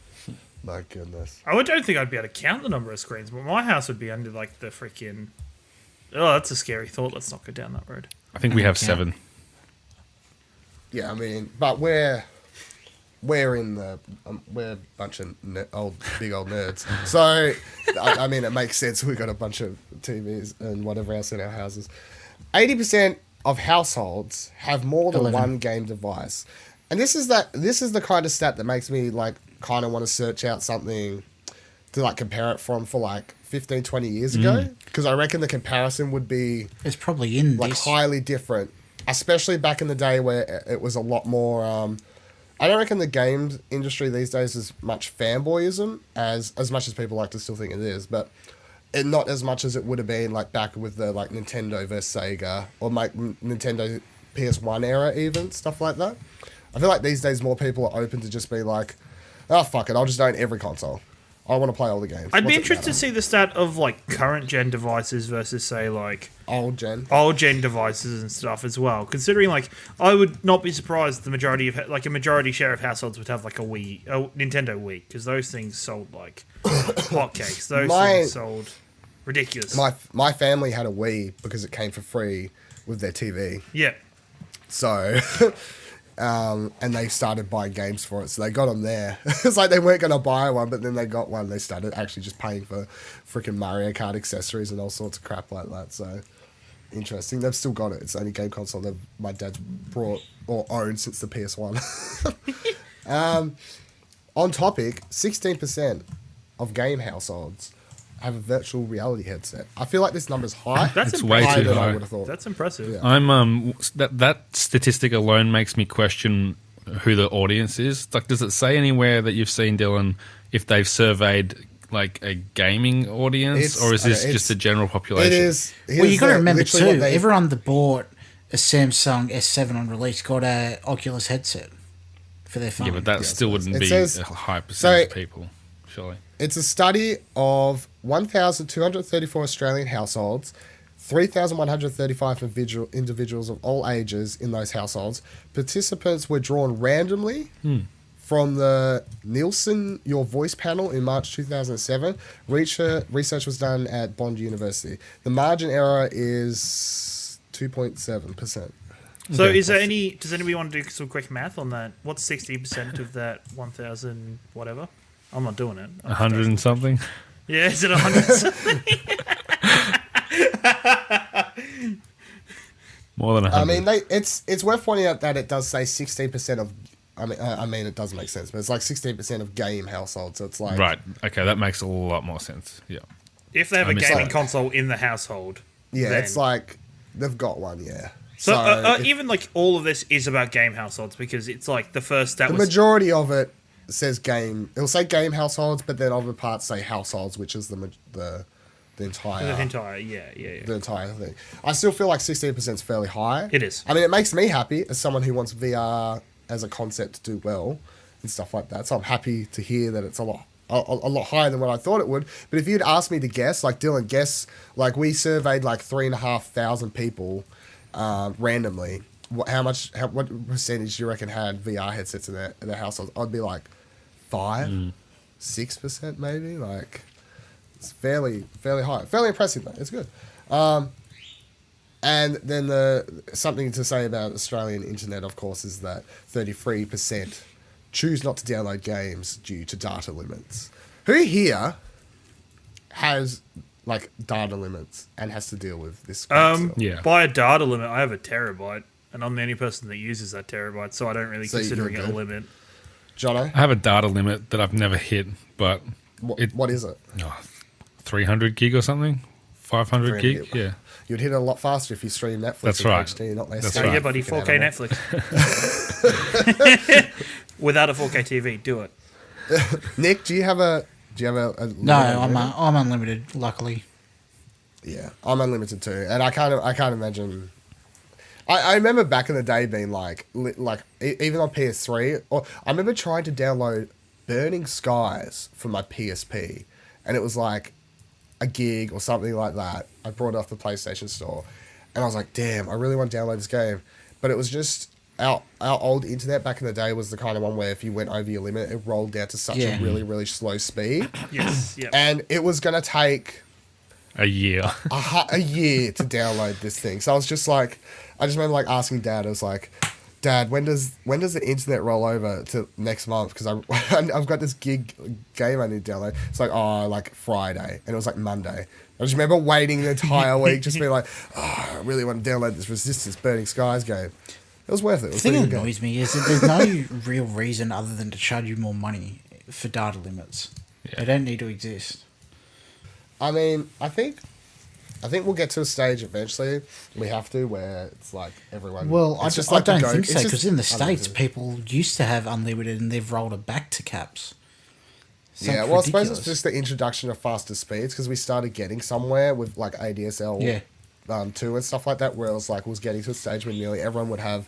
Speaker 2: My goodness.
Speaker 3: don't think I'd be able to count the number of screens, but my house would be under like the freaking. Oh, that's a scary thought. Let's not go down that road.
Speaker 5: I think we have 7.
Speaker 2: Yeah, I mean, but we're in the we're a bunch of big old nerds. So I mean, it makes sense. We've got a bunch of TVs and whatever else in our houses. 80% of households have more than
Speaker 4: 11.
Speaker 2: one game device, and this is the kind of stat that makes me like kind of want to search out something to like compare it from for like 15, 20 years ago, because I reckon the comparison would be
Speaker 4: It's probably in
Speaker 2: like
Speaker 4: this.
Speaker 2: highly different, especially back in the day where it was a lot more. I don't reckon the games industry these days is much fanboyism as much as people like to still think it is, but not as much as it would have been like back with the like Nintendo versus Sega or like Nintendo PS1 era, even stuff like that. I feel like these days more people are open to just be like, oh fuck it, I'll just own every console. I want to play all the games.
Speaker 3: I'd be
Speaker 2: What's it
Speaker 3: interested to
Speaker 2: matter?
Speaker 3: see the stat of like current gen devices versus say like
Speaker 2: Old gen.
Speaker 3: old gen devices and stuff as well. Considering like I would not be surprised the majority of like a majority share of households would have like a Nintendo Wii, because those things sold like hotcakes. Those things sold ridiculous.
Speaker 2: My family had a Wii because it came for free with their TV.
Speaker 3: Yeah.
Speaker 2: So, and they started buying games for it. So they got them there. It's like they weren't going to buy one, but then they got one. They started actually just paying for freaking Mario Kart accessories and all sorts of crap like that. So, interesting. They've still got it. It's the only game console that my dad's brought or owned since the PS1. On topic, 16% of game households have a virtual reality headset. I feel like this number's high.
Speaker 3: That's
Speaker 5: It's way
Speaker 3: impressive.
Speaker 5: too
Speaker 2: than I
Speaker 5: high.
Speaker 2: would have thought.
Speaker 3: That's impressive.
Speaker 2: Yeah.
Speaker 5: I'm that statistic alone makes me question who the audience is. Like, does it say anywhere that you've seen, Dylan, if they've surveyed like a gaming audience, or is this just the general population?
Speaker 2: It is.
Speaker 4: Well, you got to remember
Speaker 2: literally what
Speaker 4: too,
Speaker 2: they-
Speaker 4: everyone that bought a Samsung S7 on release got a Oculus headset for their phone.
Speaker 5: Yeah, but that still wouldn't
Speaker 2: It
Speaker 5: be
Speaker 2: says-
Speaker 5: a high percentage of people, surely.
Speaker 2: It's a study of 1,234 Australian households, 3,135 individuals of all ages in those households. Participants were drawn randomly from the Nielsen Your Voice panel in March 2007. Research was done at Bond University. The margin error is 2.7%.
Speaker 3: So
Speaker 5: Okay.
Speaker 3: is there any? Does anybody want to do some quick math on that? What's 60% of that 1,000 whatever? I'm not doing it.
Speaker 5: 100 and something?
Speaker 3: Yeah, is it 100?
Speaker 5: More than 100.
Speaker 2: I mean, it's worth pointing out that it does say 16% of. I mean, it does make sense, but it's like 16% of game households. So it's like
Speaker 5: right. Okay, that makes a lot more sense. Yeah.
Speaker 3: If they have
Speaker 5: I
Speaker 3: a
Speaker 5: missed
Speaker 3: gaming
Speaker 5: that.
Speaker 3: console in the household,
Speaker 2: Yeah,
Speaker 3: then-
Speaker 2: it's like they've got one. Yeah.
Speaker 3: So
Speaker 2: if-
Speaker 3: even like all of this is about game households, because it's like the first that
Speaker 2: the
Speaker 3: was
Speaker 2: majority of it says game. It'll say game households, but then other parts say households, which is the entire
Speaker 3: the entire
Speaker 2: the entire thing. I still feel like 16% is fairly high.
Speaker 3: It is.
Speaker 2: I mean, it makes me happy as someone who wants VR as a concept to do well and stuff like that. So I'm happy to hear that it's a lot higher than what I thought it would. But if you'd asked me to guess, like Dylan, guess, like we surveyed like 3,500 people randomly. What percentage do you reckon had VR headsets in their households? I'd be like 5-6% maybe. Like it's fairly high, fairly impressive though. It's good. And then something to say about Australian internet, of course, is that 33% choose not to download games due to data limits. Who here has like data limits and has to deal with this?
Speaker 5: Yeah.
Speaker 3: by a data limit. I have a terabyte, and I'm the only person that uses that terabyte, so I don't really
Speaker 2: So
Speaker 3: consider
Speaker 2: you're
Speaker 3: it a
Speaker 2: good.
Speaker 3: limit.
Speaker 2: Jono,
Speaker 5: I have a data limit that I've never hit, but
Speaker 2: what is it?
Speaker 5: 300 gig or something? 500
Speaker 2: 300
Speaker 5: gig?
Speaker 2: gig.
Speaker 5: Yeah.
Speaker 2: You'd hit it a lot faster if you stream Netflix.
Speaker 5: That's
Speaker 2: in
Speaker 5: right.
Speaker 2: HD, not less.
Speaker 5: That's
Speaker 3: Oh
Speaker 5: right.
Speaker 3: yeah, buddy, 4K Netflix. Without a 4K TV, do it.
Speaker 2: Nick, do you have a
Speaker 4: No, I'm unlimited, luckily.
Speaker 2: Yeah, I'm unlimited too, and I can't imagine. I remember back in the day being even on PS3, or I remember trying to download Burning Skies for my PSP, and it was like a gig or something like that. I brought it off the PlayStation store, and I was like, damn, I really want to download this game. But it was just, our old internet back in the day was the kind of one where if you went over your limit, it rolled down to such a really, really slow speed.
Speaker 3: Yes, yeah.
Speaker 2: And it was going to take
Speaker 5: a year.
Speaker 2: a year to download this thing. So I was just like, I just remember like asking Dad, I was like, Dad, when does the internet roll over to next month? Because I've got this gig game I need to download. It's like, oh, like Friday. And it was like Monday. I just remember waiting the entire week, just being like, oh, I really want to download this Resistance Burning Skies game. It was worth it.
Speaker 4: The thing that annoys me is that there's no real reason other than to charge you more money for data limits. Yeah. They don't need to exist.
Speaker 2: I mean, I think we'll get to a stage eventually. We have to where it's like everyone.
Speaker 4: Well, I don't think so, because in the States, people used to have unlimited and they've rolled it back to caps. So
Speaker 2: yeah, well, I suppose it's just the introduction of faster speeds because we started getting somewhere with like ADSL 2 and stuff like that, where it was getting to a stage where nearly everyone would have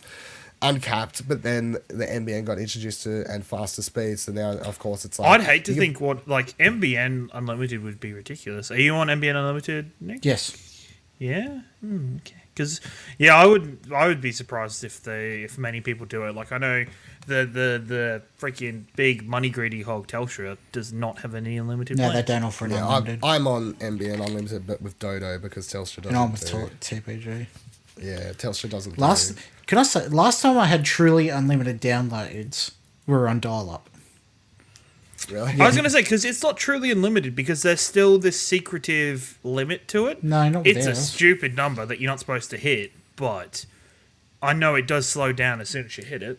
Speaker 2: uncapped, but then the NBN got introduced to and faster speeds, so now of course it's like
Speaker 3: I'd hate to think what like NBN Unlimited would be ridiculous. Are you on NBN Unlimited, Nick?
Speaker 4: Yes.
Speaker 3: Yeah. Okay. Because I would be surprised if many people do it. Like I know the freaking big money greedy hog Telstra does not have any unlimited.
Speaker 4: No, they don't offer any unlimited.
Speaker 2: I'm on NBN Unlimited, but with Dodo because Telstra doesn't.
Speaker 4: And I'm with TPG.
Speaker 2: Yeah, Telstra doesn't.
Speaker 4: Can I say, last time I had truly unlimited downloads were on dial-up.
Speaker 2: Really?
Speaker 3: I was going to say, because it's not truly unlimited, because there's still this secretive limit to it.
Speaker 4: No, not
Speaker 3: It's a stupid number that you're not supposed to hit, but I know it does slow down as soon as you hit it.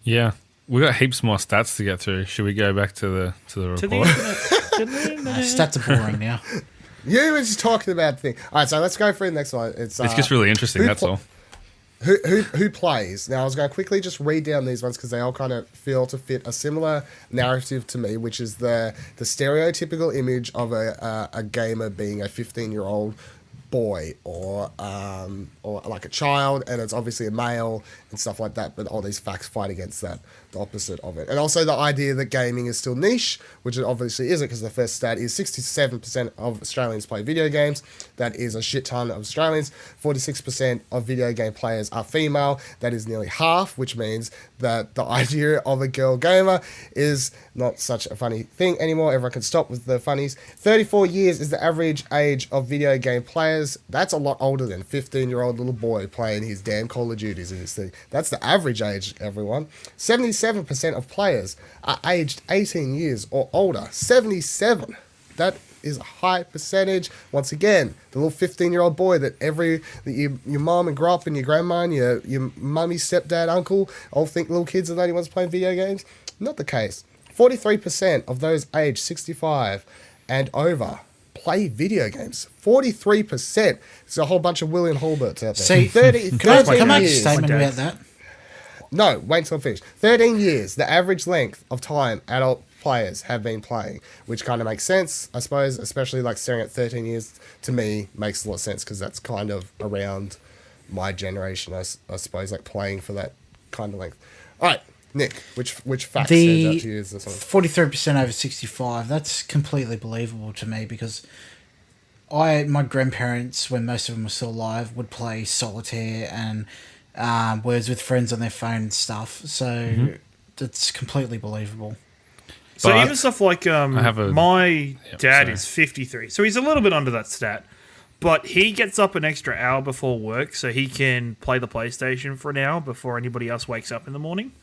Speaker 5: Yeah. We got heaps more stats to get through. Should we go back to the report?
Speaker 4: Stats are boring now.
Speaker 2: You were just talking about the thing. All right, so let's go for the next one. It's
Speaker 5: just really interesting, that's all.
Speaker 2: Who plays? Now, I was going to quickly just read down these ones because they all kind of feel to fit a similar narrative to me, which is the stereotypical image of a gamer being a 15-year-old boy or like a child, and it's obviously a male and stuff like that, but all these facts fight against that, the opposite of it. And also the idea that gaming is still niche, which it obviously isn't, because the first stat is 67% of Australians play video games. That is a shit ton of Australians. 46% of video game players are female. That is nearly half, which means that the idea of a girl gamer is not such a funny thing anymore. Everyone can stop with the funnies. 34 years is the average age of video game players. That's a lot older than a 15-year-old little boy playing his damn Call of Duties in this thing. That's the average age, everyone. 77% of players are aged 18 years or older. 77. That is a high percentage. Once again, the little 15-year-old boy that your mom and grow up and your grandma and your mummy, stepdad, uncle all think little kids are the only ones playing video games. Not the case. 43% of those aged 65 and over play video games. 43%. There's a whole bunch of William Hulberts out there.
Speaker 4: See, can I make a statement about that?
Speaker 2: No, wait till I finish. 13 years, the average length of time adult players have been playing, which kind of makes sense, I suppose, especially like staring at 13 years, to me, makes a lot of sense because that's kind of around my generation, I suppose, like playing for that kind of length. All right, Nick, which fact stands out to you as this one?
Speaker 4: 43% over 65, that's completely believable to me because my grandparents, when most of them were still alive, would play solitaire and words with friends on their phone and stuff. So that's completely believable.
Speaker 3: So but even stuff like my dad is 53, so he's a little bit under that stat. But he gets up an extra hour before work so he can play the PlayStation for an hour before anybody else wakes up in the morning.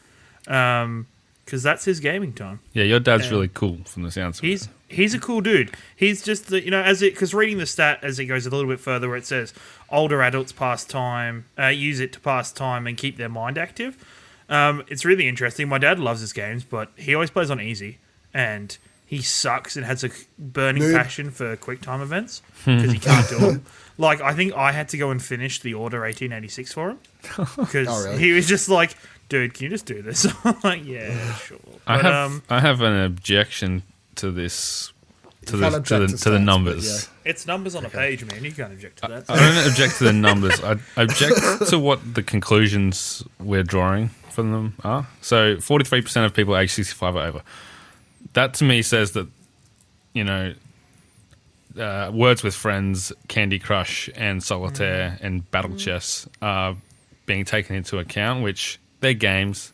Speaker 3: Because that's his gaming time.
Speaker 5: Yeah, your dad's really cool from the sounds of it.
Speaker 3: He's a cool dude. He's just because reading the stat as it goes a little bit further, where it says older adults use it to pass time and keep their mind active. It's really interesting. My dad loves his games, but he always plays on easy, and he sucks and has a burning passion for quick time events because he can't do them. Like I think I had to go and finish the Order 1886 for him because he was just like, dude, can you just do this? I'm like, yeah, sure. But,
Speaker 5: I have an objection to this to
Speaker 2: can't
Speaker 5: the
Speaker 2: object
Speaker 5: to the
Speaker 2: stats,
Speaker 5: numbers.
Speaker 3: It's numbers on a page, man. You can't object to that.
Speaker 5: I don't object to the numbers. I object to what the conclusions we're drawing from them are. So 43% of people age 65 or over. That to me says that, Words with Friends, Candy Crush, and Solitaire and Battle Chess are being taken into account, which they're games.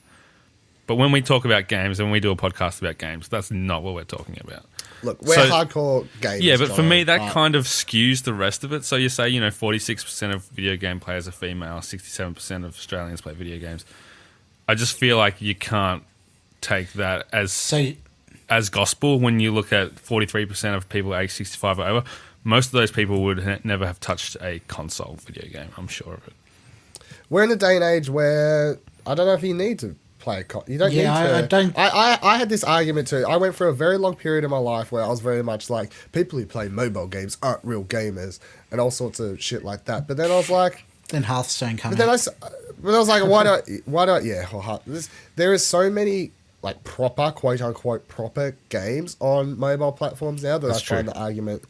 Speaker 5: But when we talk about games and when we do a podcast about games, that's not what we're talking about.
Speaker 2: Look, we're hardcore gamers.
Speaker 5: Yeah, but for me, that kind of skews the rest of it. So you say, 46% of video game players are female, 67% of Australians play video games. I just feel like you can't take that as gospel when you look at 43% of people age 65 or over. Most of those people would never have touched a console video game, I'm sure of it.
Speaker 2: We're in a day and age where I don't know if you need to play you don't need to.
Speaker 4: I don't.
Speaker 2: I had this argument too. I went through a very long period of my life where I was very much like, people who play mobile games aren't real gamers and all sorts of shit like that. But then I was like...
Speaker 4: Then Hearthstone came out.
Speaker 2: But I was like, why not? Yeah, there is so many like proper, quote unquote, proper games on mobile platforms now that find the argument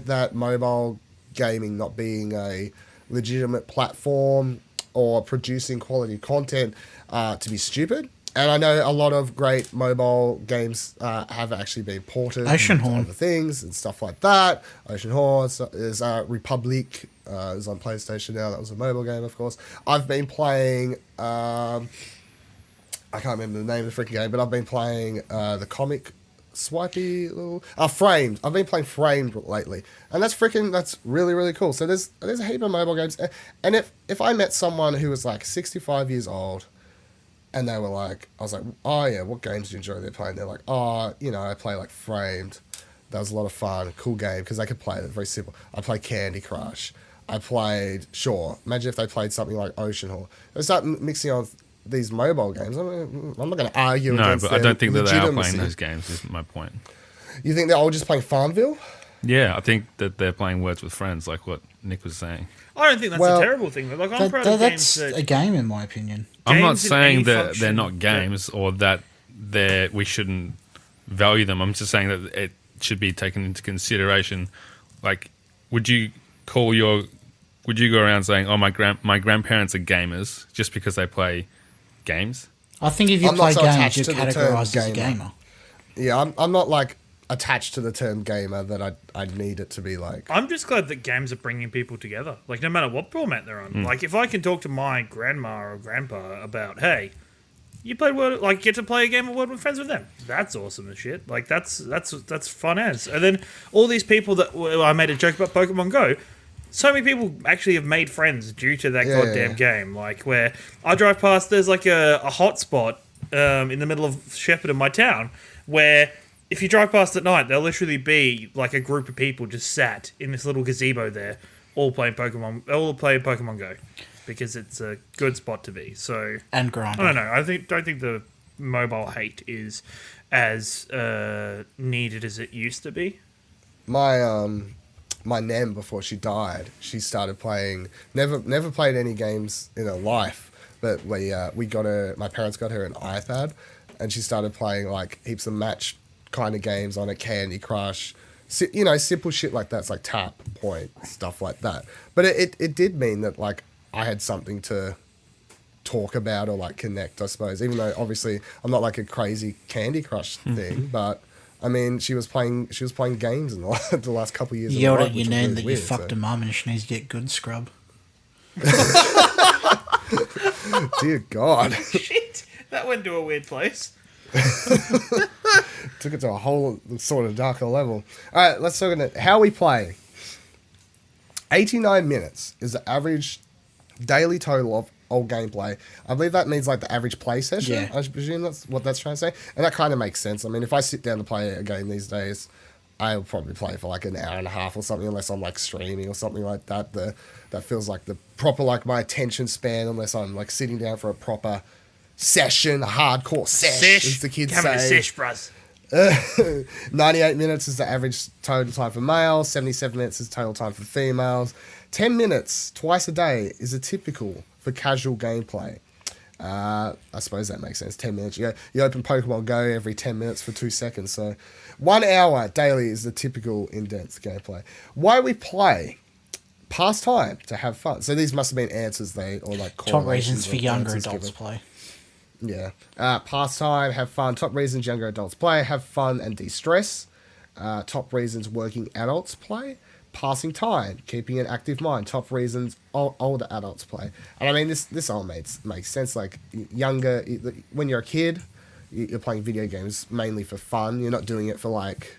Speaker 2: that mobile gaming not being a legitimate platform or producing quality content to be stupid. And I know a lot of great mobile games have actually been ported to other things and stuff like that. Oceanhorn is Republic is on PlayStation now. That was a mobile game, of course. I've been playing... I can't remember the name of the freaking game, but I've been playing the comic swipey little... Framed. I've been playing Framed lately. And that's really, really cool. So there's a heap of mobile games. And if I met someone who was like 65 years old and they were like... I was like, oh yeah, what games do you enjoy they're playing? They're like, I play like Framed. That was a lot of fun. Cool game because they could play it. Very simple. I play Candy Crush. I played... Sure. Imagine if they played something like Oceanhorn. They start mixing on... these mobile games. I'm not going to argue against
Speaker 5: but I don't think that they are playing those games, is my point.
Speaker 2: You think they're all just playing Farmville?
Speaker 5: Yeah, I think that they're playing Words with Friends, like what Nick was saying.
Speaker 3: I don't think that's a terrible thing. Like, I'm proud of games
Speaker 4: that's a game, in my opinion.
Speaker 5: I'm not saying that they're not games or that we shouldn't value them. I'm just saying that it should be taken into consideration. Like, would you go around saying, "Oh, my grandparents are gamers," just because they play games?
Speaker 4: I think if you play games, you're categorized as a gamer.
Speaker 2: Yeah, I'm not like attached to the term gamer that I need it to be like.
Speaker 3: I'm just glad that games are bringing people together. Like, no matter what format they're on. Like, if I can talk to my grandma or grandpa about, hey, you played get to play a game of Word with Friends with them. That's awesome as shit. Like, that's fun as. And then all these people that I made a joke about Pokemon Go. So many people actually have made friends due to that goddamn game. Like, where I drive past, there's like a hotspot in the middle of Shepparton, my town, where if you drive past at night, there'll literally be like a group of people just sat in this little gazebo there, all playing Pokemon Go, because it's a good spot to be. So
Speaker 4: and grind.
Speaker 3: I don't know. Don't think the mobile hate is as needed as it used to be.
Speaker 2: My nan, before she died, she started playing. Never played any games in her life, but my parents got her an iPad, and she started playing like heaps of match kind of games on it, Candy Crush, simple shit like that. It's like Tap, Point, stuff like that. But it did mean that like I had something to talk about or like connect, I suppose. Even though obviously I'm not like a crazy Candy Crush thing, but. I mean, she was playing games in the last couple of years.
Speaker 4: You yelled at your nan that you fucked her mum and she needs to get good scrub.
Speaker 2: Dear God.
Speaker 3: Shit, that went to a weird place.
Speaker 2: Took it to a whole sort of darker level. All right, let's talk about how we play. 89 minutes is the average daily total of all gameplay. I believe that means like the average play session.
Speaker 4: Yeah.
Speaker 2: I presume that's what that's trying to say. And that kind of makes sense. I mean, if I sit down to play a game these days, I'll probably play for like an hour and a half or something, unless I'm like streaming or something like that. That feels like the proper, like my attention span, unless I'm like sitting down for a proper session, a hardcore sesh, as the kids say.
Speaker 3: Come to sesh, bros.
Speaker 2: 98 minutes is the average total time for males. 77 minutes is total time for females. 10 minutes twice a day is a typical for casual gameplay. I suppose that makes sense. 10 minutes. You open Pokemon Go every 10 minutes for 2 seconds. So 1 hour daily is the typical in-depth gameplay. Why we play? Pastime, to have fun. So these must have been answers or like
Speaker 4: top reasons for younger adults play.
Speaker 2: Yeah. Pastime, have fun. Top reasons younger adults play, have fun and de-stress. Top reasons working adults play. Passing time, keeping an active mind. Top reasons older adults play. And I mean, this all makes sense. Like, younger, when you're a kid, you're playing video games mainly for fun. You're not doing it for, like,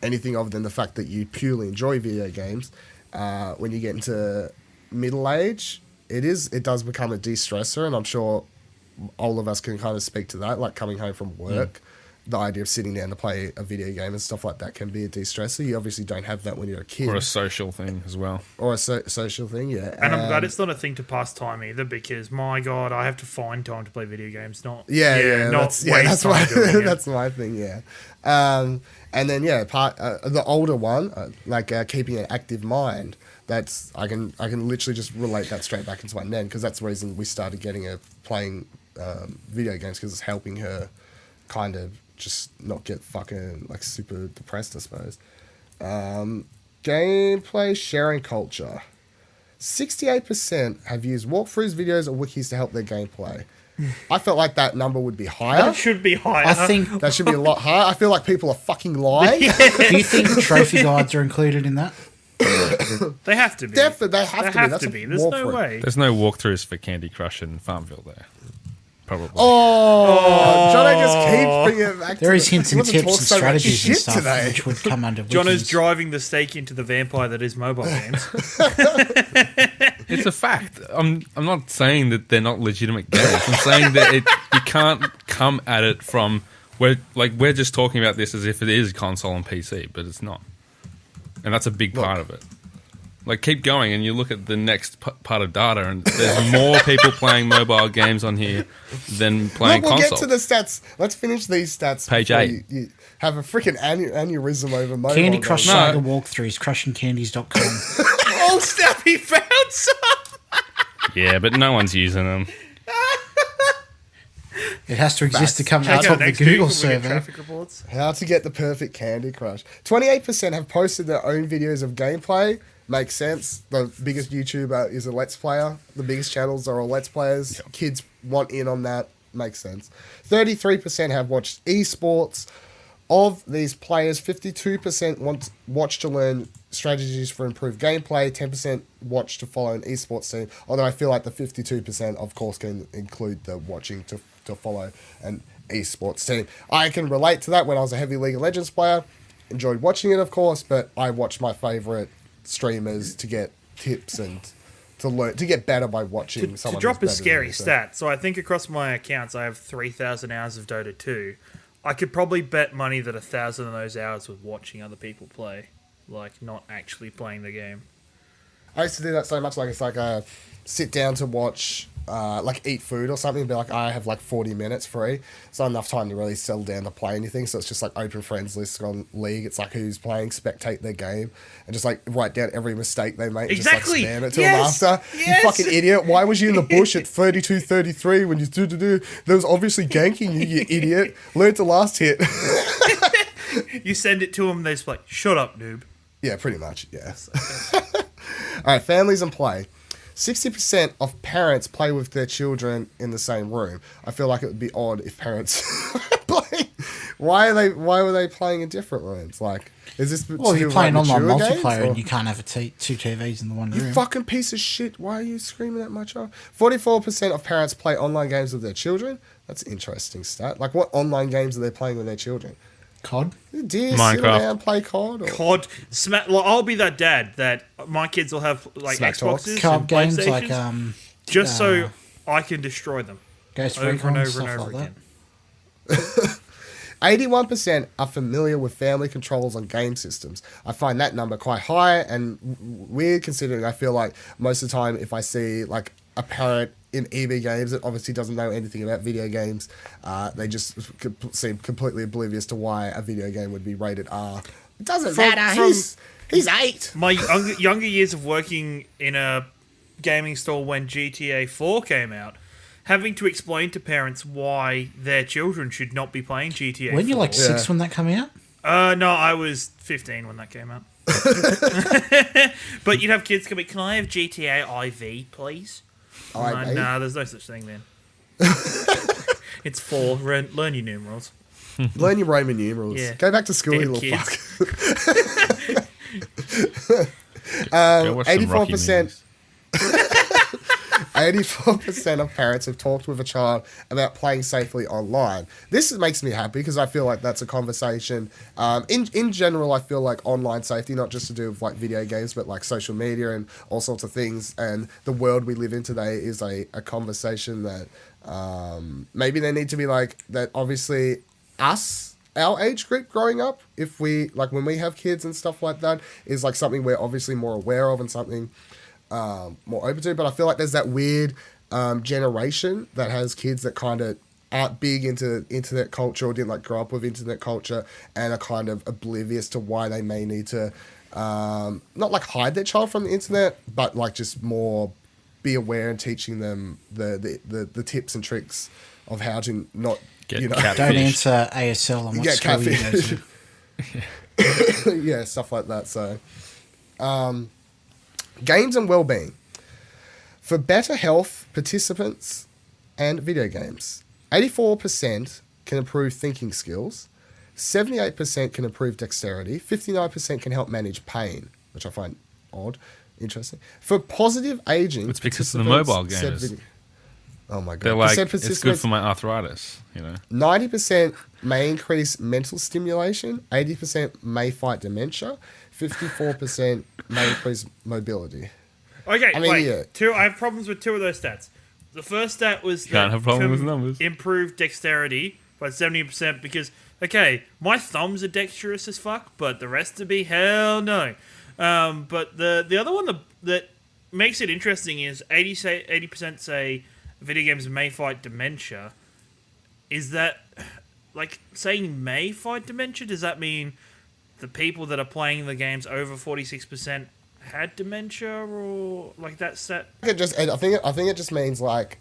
Speaker 2: anything other than the fact that you purely enjoy video games. When you get into middle age, it does become a de-stressor, and I'm sure all of us can kind of speak to that, like coming home from work. The idea of sitting down to play a video game and stuff like that can be a de-stressor. You obviously don't have that when you're a kid.
Speaker 5: Or a social thing as well.
Speaker 2: Or a social thing, yeah.
Speaker 3: And I'm glad it's not a thing to pass time either, because my God, I have to find time to play video games.
Speaker 2: That's my thing, yeah. And then the older one, keeping an active mind. That's I can literally just relate that straight back into my nan, because that's the reason we started getting her playing video games, because it's helping her kind of just not get fucking like super depressed, I suppose. Gameplay sharing culture. 68% have used walkthroughs, videos, or wikis to help their gameplay. I felt like that number would be higher.
Speaker 3: That should be higher.
Speaker 4: I think
Speaker 2: that should be a lot higher. I feel like people are fucking lying.
Speaker 4: Do you think trophy guides are included in that?
Speaker 3: They have to be.
Speaker 2: Definitely, they have to be. That's
Speaker 3: There's no way.
Speaker 5: There's no walkthroughs for Candy Crush and Farmville there. Probably.
Speaker 2: Jono just keeps bringing it back.
Speaker 4: There is hints and tips and
Speaker 2: so
Speaker 4: strategies and stuff
Speaker 2: today.
Speaker 4: which would come under wikis.
Speaker 3: Jono's driving the stake into the vampire that is mobile games.
Speaker 5: It's a fact. I'm not saying that they're not legitimate games. I'm saying that you can't come at it from we're just talking about this as if it is console and PC, but it's not. And that's a big part of it. Like, keep going, and you look at the next part of data, and there's more people playing mobile games on here than playing console.
Speaker 2: We'll get to the stats. Let's finish these stats.
Speaker 5: Page 8.
Speaker 2: You have a freaking aneurysm over mobile.
Speaker 4: Candy Crush Saga walkthroughs, crushingcandies.com.
Speaker 3: Oh, snap, he found some!
Speaker 5: Yeah, but no one's using them.
Speaker 4: It has to exist to come out of the Google survey.
Speaker 3: Traffic reports.
Speaker 2: How to get the perfect Candy Crush. 28% have posted their own videos of gameplay. Makes sense. The biggest YouTuber is a Let's Player. The biggest channels are all Let's Players. Yep. Kids want in on that. Makes sense. 33% have watched esports. Of these players, 52% watch to learn strategies for improved gameplay. 10% watch to follow an esports team. Although I feel like the 52%, of course, can include the watching to follow an esports team. I can relate to that. When I was a heavy League of Legends player, enjoyed watching it, of course, but I watched my favourite streamers to get tips and to learn to get better by watching someone.
Speaker 3: To drop a scary stat, so I think across my accounts I have 3,000 hours of Dota 2. I could probably bet money that 1,000 of those hours was watching other people play, like not actually playing the game.
Speaker 2: I used to do that so much, like it's like a sit down to watch, like eat food or something, and be like, I have like 40 minutes free. It's not enough time to really settle down to play anything, so it's just like open friends list on League. It's like who's playing, spectate their game, and just like write down every mistake they make.
Speaker 3: Exactly.
Speaker 2: And just like spam it to them after. Yes. You fucking idiot. Why was you in the bush at 32-33 when you do? There was obviously ganking you, you idiot. Learn to last hit.
Speaker 3: You send it to them, they're just like, shut up, noob.
Speaker 2: Yeah, pretty much, yeah. All right, families and play. 60% of parents play with their children in the same room. I feel like it would be odd if parents play. Why were they playing in different rooms? Like, is this?
Speaker 4: Well, you're playing online multiplayer
Speaker 2: games,
Speaker 4: and you can't have two TVs in the one room.
Speaker 2: You fucking piece of shit! Why are you screaming that much? 44% of parents play online games with their children. That's an interesting stat. like, what online games are they playing with their children?
Speaker 4: COD?
Speaker 2: Minecraft. Sit down, play COD.
Speaker 3: COD. I'll be that dad that my kids will have like
Speaker 2: Smack
Speaker 3: Xboxes
Speaker 4: COD
Speaker 3: and
Speaker 4: games
Speaker 3: PlayStations,
Speaker 4: like
Speaker 3: just so I can destroy them
Speaker 4: Ghost
Speaker 3: over
Speaker 4: Recon,
Speaker 3: and over
Speaker 4: stuff
Speaker 3: and over
Speaker 4: like
Speaker 3: again.
Speaker 2: 81% are familiar with family controls on game systems. I find that number quite high and weird, considering I feel like most of the time if I see like a parent in EV games that obviously doesn't know anything about video games, they just seem completely oblivious to why a video game would be rated R. It doesn't matter. He's 8.
Speaker 3: My younger years of working in a gaming store when GTA 4 came out, having to explain to parents why their children should not be playing GTA.
Speaker 4: Weren't you
Speaker 3: 4.
Speaker 4: like 6 when that came out?
Speaker 3: No, I was 15 when that came out. But you'd have kids come, can I have GTA IV, please?
Speaker 2: IV?
Speaker 3: No, there's no such thing, man. It's 4. Learn your numerals.
Speaker 2: Learn your Roman numerals.
Speaker 3: Yeah.
Speaker 2: Go back to school, you
Speaker 3: Damn
Speaker 2: little
Speaker 3: kids.
Speaker 2: fuck.
Speaker 5: Go watch some
Speaker 2: 84%.
Speaker 5: Rocky movies.
Speaker 2: 84% of parents have talked with a child about playing safely online. This makes me happy because I feel like that's a conversation. In general, I feel like online safety, not just to do with like video games, but like social media and all sorts of things. And the world we live in today is a conversation that maybe they need to be like that. Obviously, our age group growing up, if we like when we have kids and stuff like that, is like something we're obviously more aware of and something more open to. But I feel like there's that weird generation that has kids that kind of aren't big into internet culture or didn't like grow up with internet culture and are kind of oblivious to why they may need to not like hide their child from the internet, but like just more be aware and teaching them the tips and tricks of how to not
Speaker 5: Get
Speaker 4: Don't
Speaker 5: catfish.
Speaker 4: answer ASL on what
Speaker 2: get
Speaker 4: school you go
Speaker 2: catfish.
Speaker 4: to.
Speaker 2: Yeah, stuff like that. So, games and well-being. For better health, participants and video games. 84% can improve thinking skills. 78% can improve dexterity. 59% can help manage pain, which I find odd, interesting. For positive aging...
Speaker 5: It's because of the
Speaker 2: participants
Speaker 5: mobile
Speaker 2: said
Speaker 5: gamers.
Speaker 2: Oh my god.
Speaker 5: They're like,
Speaker 2: Said
Speaker 5: it's good for my arthritis,
Speaker 2: 90% may increase mental stimulation, 80% may fight dementia, 54% may increase mobility.
Speaker 3: Okay,
Speaker 2: I mean,
Speaker 3: wait.
Speaker 2: yeah.
Speaker 3: I have problems with 2 of those stats. The first stat was
Speaker 5: Can't have problems with numbers.
Speaker 3: Improved dexterity by 70% because, okay, my thumbs are dexterous as fuck, but the rest of me, hell no. But the other one that makes it interesting is 80% say video games may fight dementia. Is that, like, saying may fight dementia? Does that mean the people that are playing the games over 46% had dementia, or like that set?
Speaker 2: I think it just means like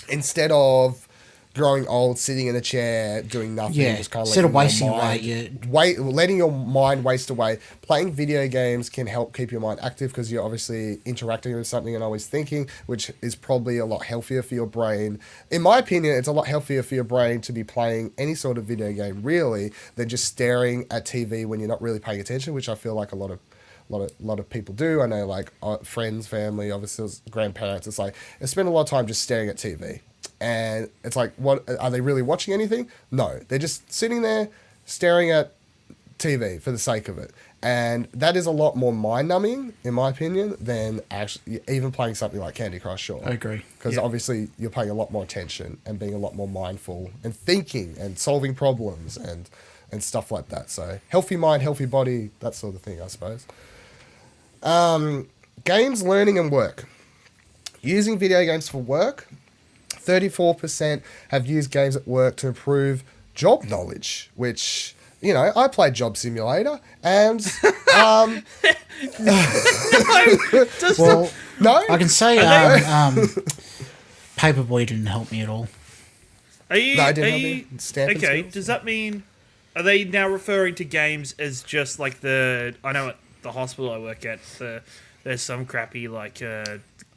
Speaker 2: instead of growing old, sitting in a chair, doing nothing,
Speaker 4: Yeah,
Speaker 2: just kind of
Speaker 4: instead of wasting away,
Speaker 2: letting your mind waste away. Playing video games can help keep your mind active because you're obviously interacting with something and always thinking, which is probably a lot healthier for your brain. In my opinion, it's a lot healthier for your brain to be playing any sort of video game, really, than just staring at TV when you're not really paying attention, which I feel like a lot of people do. I know, like friends, family, obviously grandparents. It's like they spend a lot of time just staring at TV. And it's like, what are they really watching anything? No, they're just sitting there staring at TV for the sake of it. And that is a lot more mind-numbing, in my opinion, than actually even playing something like Candy Crush. Sure,
Speaker 4: I agree.
Speaker 2: Because obviously you're paying a lot more attention and being a lot more mindful and thinking and solving problems and stuff like that. So healthy mind, healthy body, that sort of thing, I suppose. Games, learning, and work. Using video games for work. 34% have used games at work to improve job knowledge, which, I played Job Simulator, and
Speaker 4: Well,
Speaker 2: no,
Speaker 4: I can say Paperboy didn't help me at all.
Speaker 3: Are you?
Speaker 2: No, I didn't
Speaker 3: are
Speaker 2: have
Speaker 3: you
Speaker 2: the stamping
Speaker 3: okay?
Speaker 2: skills.
Speaker 3: Does that mean? Are they now referring to games as just like the? I know at the hospital I work at, there's some crappy like.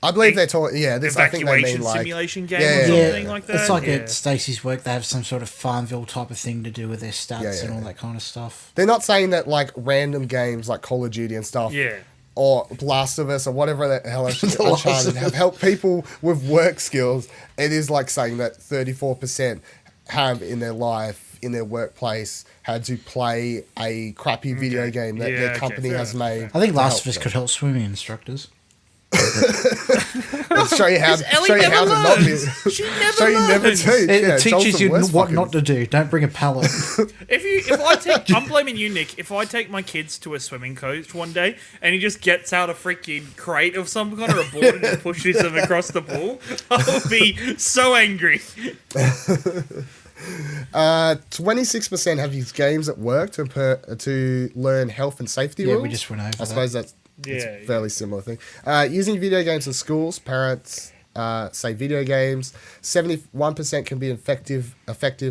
Speaker 2: I believe they're talking. Yeah, this I think they
Speaker 3: evacuation
Speaker 2: mean like
Speaker 3: simulation game
Speaker 2: Yeah,
Speaker 3: or
Speaker 2: yeah,
Speaker 3: something like that.
Speaker 4: It's like
Speaker 3: yeah.
Speaker 4: at Stacey's work, they have some sort of Farmville type of thing to do with their stats
Speaker 2: Yeah,
Speaker 4: and all
Speaker 2: yeah.
Speaker 4: that kind of stuff.
Speaker 2: They're not saying that like random games like Call of Duty and stuff.
Speaker 3: Yeah.
Speaker 2: Or Last of Us or whatever the hell
Speaker 4: Last of
Speaker 2: Uncharted have
Speaker 4: Us.
Speaker 2: helped people with work skills. It is like saying that 34% have in their life, in their workplace, had to play a crappy video game that
Speaker 3: Yeah,
Speaker 2: their
Speaker 3: okay,
Speaker 2: company
Speaker 3: fair
Speaker 2: has
Speaker 3: enough,
Speaker 2: made.
Speaker 4: I think
Speaker 2: to
Speaker 4: Last
Speaker 2: help
Speaker 4: of Us
Speaker 2: them.
Speaker 4: could help swimming instructors.
Speaker 2: Show you how,
Speaker 3: Ellie
Speaker 2: show you
Speaker 3: never
Speaker 2: how to not be.
Speaker 3: learns. She never
Speaker 2: So you never
Speaker 3: learns.
Speaker 2: teach.
Speaker 4: It
Speaker 2: Yeah, Joel's
Speaker 4: teaches
Speaker 2: the
Speaker 4: you
Speaker 2: worst
Speaker 4: what
Speaker 2: fucking-
Speaker 4: not to do. Don't bring a pallet.
Speaker 3: If I take, I'm blaming you, Nick. If I take my kids to a swimming coach one day and he just gets out a freaking crate of some kind or a board and just pushes them across the pool, I'll be so angry.
Speaker 2: 26% have used games at work to learn health and safety
Speaker 4: Yeah,
Speaker 2: rules.
Speaker 4: we just went over
Speaker 2: I suppose that's
Speaker 3: Yeah,
Speaker 2: it's a fairly similar thing. Using video games in schools, parents say video games. 71% can be effective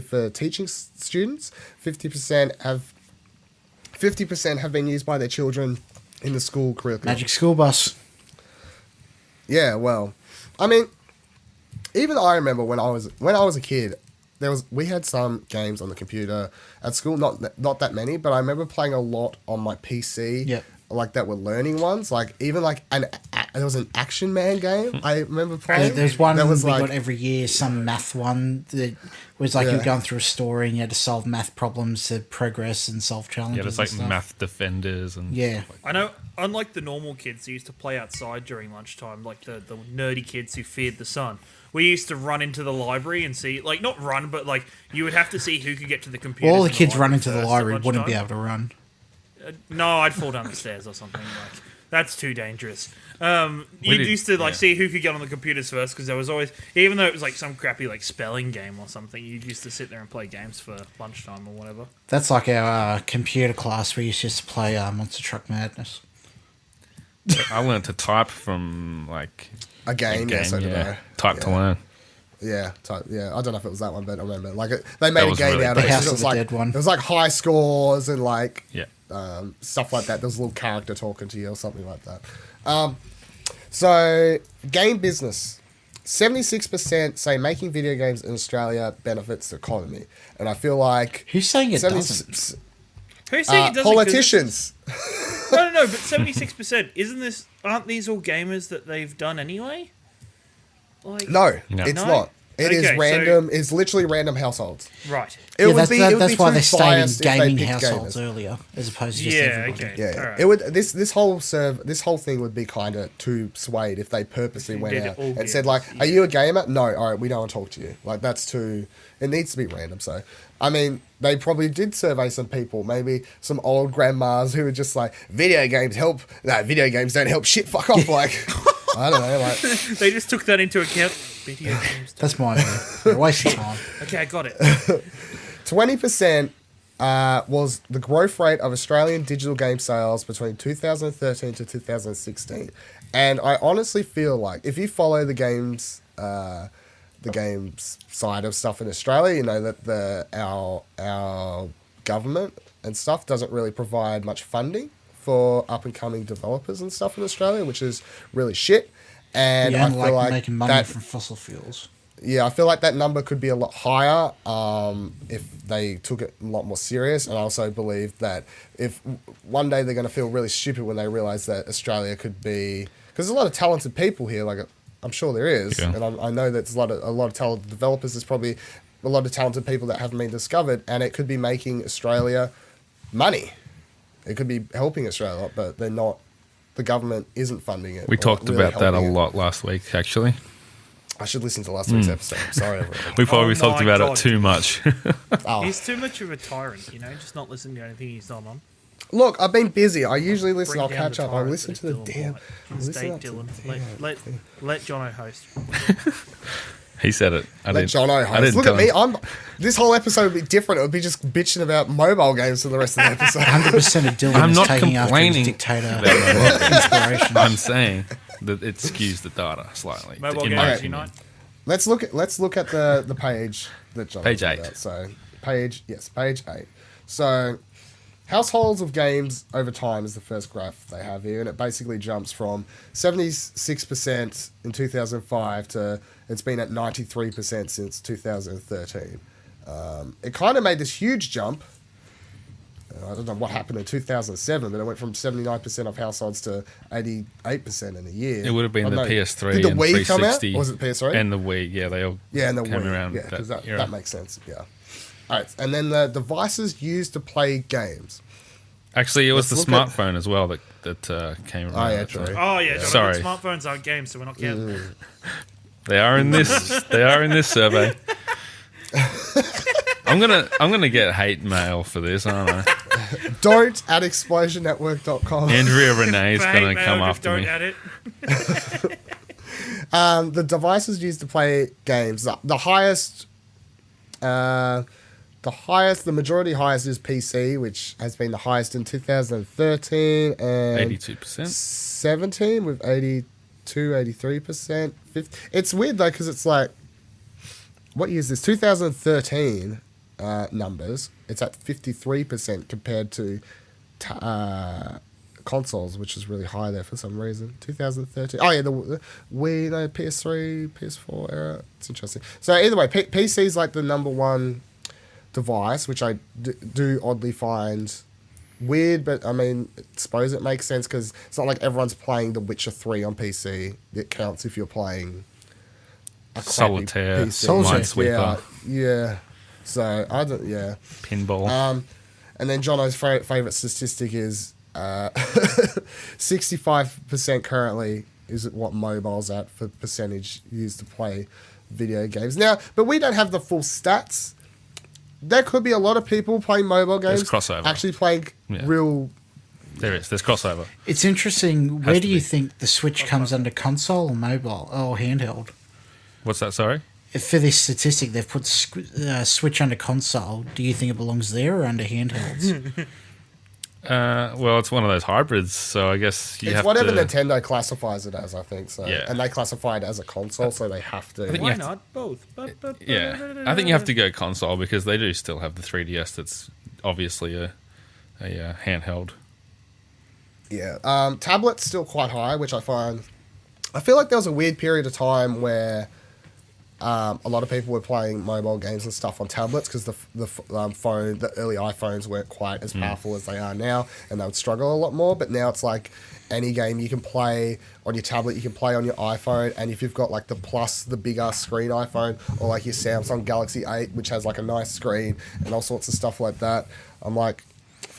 Speaker 2: for teaching students. 50% have been used by their children in the school curriculum.
Speaker 4: Magic School Bus.
Speaker 2: Yeah, well, I mean, even I remember when I was a kid, we had some games on the computer at school, not that many, but I remember playing a lot on my PC.
Speaker 4: Yep.
Speaker 2: Like that were learning ones, like even like there was an Action Man game I remember playing.
Speaker 4: There's one
Speaker 2: that was
Speaker 4: we
Speaker 2: like,
Speaker 4: got every year, some math one that was like you were going through a story and you had to solve math problems to progress and solve challenges.
Speaker 5: Yeah, there's like
Speaker 4: and stuff.
Speaker 5: math defenders and
Speaker 4: Yeah.
Speaker 3: I know, unlike the normal kids who used to play outside during lunchtime, like the nerdy kids who feared the sun, we used to run into the library and see, like, not run, but like you would have to see who could get to the computer.
Speaker 4: All the kids run into the library wouldn't be able to run.
Speaker 3: No, I'd fall down the stairs or something. Like that's too dangerous. You
Speaker 5: did-
Speaker 3: used to like
Speaker 5: yeah.
Speaker 3: see who could get on the computers first because there was always, even though it was like some crappy like spelling game or something, you used to sit there and play games for lunchtime or whatever.
Speaker 4: That's like our computer class. We used to just play Monster Truck Madness.
Speaker 5: I learned to type from like
Speaker 2: a game. Yeah, so did I.
Speaker 5: Type to learn.
Speaker 2: Yeah, I don't know if it was that one, but I remember like they made a
Speaker 5: was
Speaker 2: game
Speaker 5: really
Speaker 2: out of
Speaker 4: The
Speaker 2: it.
Speaker 4: House
Speaker 2: It
Speaker 4: of
Speaker 2: was
Speaker 4: the
Speaker 2: like
Speaker 4: Dead one.
Speaker 2: it was like high scores and like
Speaker 5: Yeah.
Speaker 2: stuff like that. There was a little character talking to you or something like that. So game business. 76% say making video games in Australia benefits the economy, and I feel like
Speaker 4: Who's saying it
Speaker 2: 70
Speaker 4: doesn't?
Speaker 3: Who's saying it doesn't? 'Cause
Speaker 2: politicians.
Speaker 3: No, but 76%. Aren't these all gamers that they've done anyway? Like,
Speaker 2: No,
Speaker 5: No.
Speaker 2: it's
Speaker 3: No?
Speaker 2: not. It is
Speaker 3: Okay, so-
Speaker 2: random. It's literally random households.
Speaker 3: Right.
Speaker 2: It would
Speaker 4: that's
Speaker 2: be. It would
Speaker 4: that's
Speaker 2: be
Speaker 4: why
Speaker 2: too
Speaker 4: they stayed in
Speaker 2: biased if they
Speaker 4: gaming
Speaker 2: picked
Speaker 4: households
Speaker 2: gamers.
Speaker 4: earlier, as opposed to just
Speaker 3: Yeah.
Speaker 4: everybody.
Speaker 3: Okay.
Speaker 2: Yeah,
Speaker 3: Alright.
Speaker 2: it would. This whole thing would be kind of too swayed if they purposely went
Speaker 3: did
Speaker 2: out
Speaker 3: all
Speaker 2: and said
Speaker 3: gamers,
Speaker 2: like,
Speaker 3: yeah.
Speaker 2: "Are you a gamer? No, all right, we don't want to talk to you." Like that's too. It needs to be random. So, I mean, they probably did survey some people, maybe some old grandmas who were just like, "Video games help." No, video games don't help. Shit, fuck off. Like, I don't know. Like,
Speaker 3: They just took that into account. Video games.
Speaker 4: That's mine. They're a waste of time.
Speaker 3: Okay, I got it.
Speaker 2: 20% was the growth rate of Australian digital game sales between 2013 to 2016. And I honestly feel like if you follow the games side of stuff in Australia, you know that our government and stuff doesn't really provide much funding for up and coming developers and stuff in Australia, which is really shit. And
Speaker 4: Yeah,
Speaker 2: I
Speaker 4: and
Speaker 2: feel like
Speaker 4: making money
Speaker 2: that,
Speaker 4: from fossil fuels.
Speaker 2: yeah, I feel like that number could be a lot higher if they took it a lot more serious. And I also believe that if one day they're going to feel really stupid when they realize that Australia could be, because there's a lot of talented people here, like I'm sure there is,
Speaker 5: Yeah.
Speaker 2: and I know that there's a lot of talented developers. There's probably a lot of talented people that haven't been discovered, and it could be making Australia money. It could be helping Australia, but they're not. The government isn't funding it.
Speaker 5: We
Speaker 2: or
Speaker 5: talked
Speaker 2: really
Speaker 5: about that a
Speaker 2: helping it.
Speaker 5: lot last week, actually.
Speaker 2: I should listen to last week's episode. I'm sorry, everyone.
Speaker 5: We probably
Speaker 3: Oh
Speaker 5: talked
Speaker 3: my
Speaker 5: about
Speaker 3: God.
Speaker 5: it too much.
Speaker 2: Oh.
Speaker 3: He's too much of a tyrant, just not listening to anything he's not on.
Speaker 2: Look, I've been busy. I usually listen.
Speaker 3: Bring
Speaker 2: I'll
Speaker 3: down
Speaker 2: catch
Speaker 3: the
Speaker 2: up. I
Speaker 3: tyrant
Speaker 2: listen
Speaker 3: that
Speaker 2: to
Speaker 3: is
Speaker 2: the
Speaker 3: Dylan
Speaker 2: damn.
Speaker 3: Blight.
Speaker 2: listen
Speaker 3: Stay
Speaker 2: up to
Speaker 3: Dylan.
Speaker 2: the
Speaker 3: Let Jono host.
Speaker 5: He said it. I
Speaker 2: Let
Speaker 5: didn't.
Speaker 2: Jono
Speaker 5: I
Speaker 2: host.
Speaker 5: didn't
Speaker 2: Look
Speaker 5: tell
Speaker 2: at me.
Speaker 5: him.
Speaker 2: This whole episode would be different. It would be just bitching about mobile games for the rest of the episode.
Speaker 4: 100% of Dylan
Speaker 5: I'm
Speaker 4: is
Speaker 5: not
Speaker 4: taking after his
Speaker 5: complaining
Speaker 4: dictator
Speaker 5: about
Speaker 4: inspiration.
Speaker 5: I'm saying that it skews the data slightly.
Speaker 3: Mobile
Speaker 5: in my
Speaker 3: games
Speaker 5: opinion.
Speaker 3: unite.
Speaker 2: Let's look at the page that John
Speaker 5: Page
Speaker 2: was
Speaker 5: 8.
Speaker 2: about. So page 8. So households of games over time is the first graph they have here, and it basically jumps from 76% in 2005 to it's been at 93% since 2013. It kind of made this huge jump. I don't know what happened in 2007, but it went from 79% of households to 88% in a year.
Speaker 5: It would have been
Speaker 2: I
Speaker 5: the
Speaker 2: don't know.
Speaker 5: PS3
Speaker 2: Did the
Speaker 5: and
Speaker 2: Wii come out?
Speaker 5: 360.
Speaker 2: Or was it PS3?
Speaker 5: And the Wii, yeah, they all
Speaker 2: Yeah, and the
Speaker 5: came
Speaker 2: Wii.
Speaker 5: around
Speaker 2: Yeah, because
Speaker 5: that era.
Speaker 2: that makes sense. Yeah. All right, and then the devices used to play games.
Speaker 5: Actually, it was the
Speaker 2: Let's look at-
Speaker 5: smartphone as well that came around.
Speaker 2: Oh, yeah,
Speaker 5: at the
Speaker 2: true.
Speaker 5: time.
Speaker 3: Oh yeah, Jono,
Speaker 5: Sorry.
Speaker 3: but smartphones aren't games, so we're not counting.
Speaker 5: They are in this. They are in this survey. I'm gonna get hate mail for this, aren't I?
Speaker 2: Don't at explosionnetwork.com.
Speaker 5: Andrea Renee's
Speaker 3: For
Speaker 5: gonna
Speaker 3: hate mail,
Speaker 5: come
Speaker 3: just
Speaker 5: after
Speaker 3: don't
Speaker 5: me.
Speaker 3: add it.
Speaker 2: The devices used to play games. The highest, the majority highest is PC, which has been the highest in 2013 and
Speaker 5: 82%.
Speaker 2: 17 with 80. 83%. It's weird though because it's like, what year is this? 2013 numbers. It's at 53% compared to consoles, which is really high there for some reason. 2013. Oh yeah, the Wii, no, PS3, PS4 era. It's interesting. So either way, PC is like the number one device, which I do oddly find weird, but I mean, I suppose it makes sense because it's not like everyone's playing The Witcher 3 on PC. It counts if you're playing a
Speaker 5: Solitaire,
Speaker 2: Minesweeper. Yeah. So I don't. Yeah.
Speaker 5: Pinball.
Speaker 2: And then Jono's favorite statistic is 65% currently is what mobile's at for percentage used to play video games. Now, but we don't have the full stats. There could be a lot of people playing mobile games.
Speaker 5: There's crossover.
Speaker 2: Actually playing real.
Speaker 5: There's crossover.
Speaker 4: It's interesting. Where do you think the Switch comes under, console or mobile or handheld?
Speaker 5: What's that? Sorry.
Speaker 4: For this statistic, they've put Switch under console. Do you think it belongs there or under handhelds?
Speaker 5: Well, it's one of those hybrids, so I guess you have
Speaker 2: whatever
Speaker 5: to...
Speaker 2: Nintendo classifies it as, I think. So,
Speaker 5: Yeah.
Speaker 2: And they classify it as a console, so they have to.
Speaker 3: Why not both?
Speaker 5: Yeah, I think you have to go console because they do still have the 3DS that's obviously a handheld.
Speaker 2: Yeah. Tablet's still quite high, which I find... I feel like there was a weird period of time where a lot of people were playing mobile games and stuff on tablets because the early iPhones weren't quite as powerful as they are now, and they would struggle a lot more. But now it's like any game you can play on your tablet, you can play on your iPhone, and if you've got like the bigger screen iPhone, or like your Samsung Galaxy 8, which has like a nice screen and all sorts of stuff like that, I feel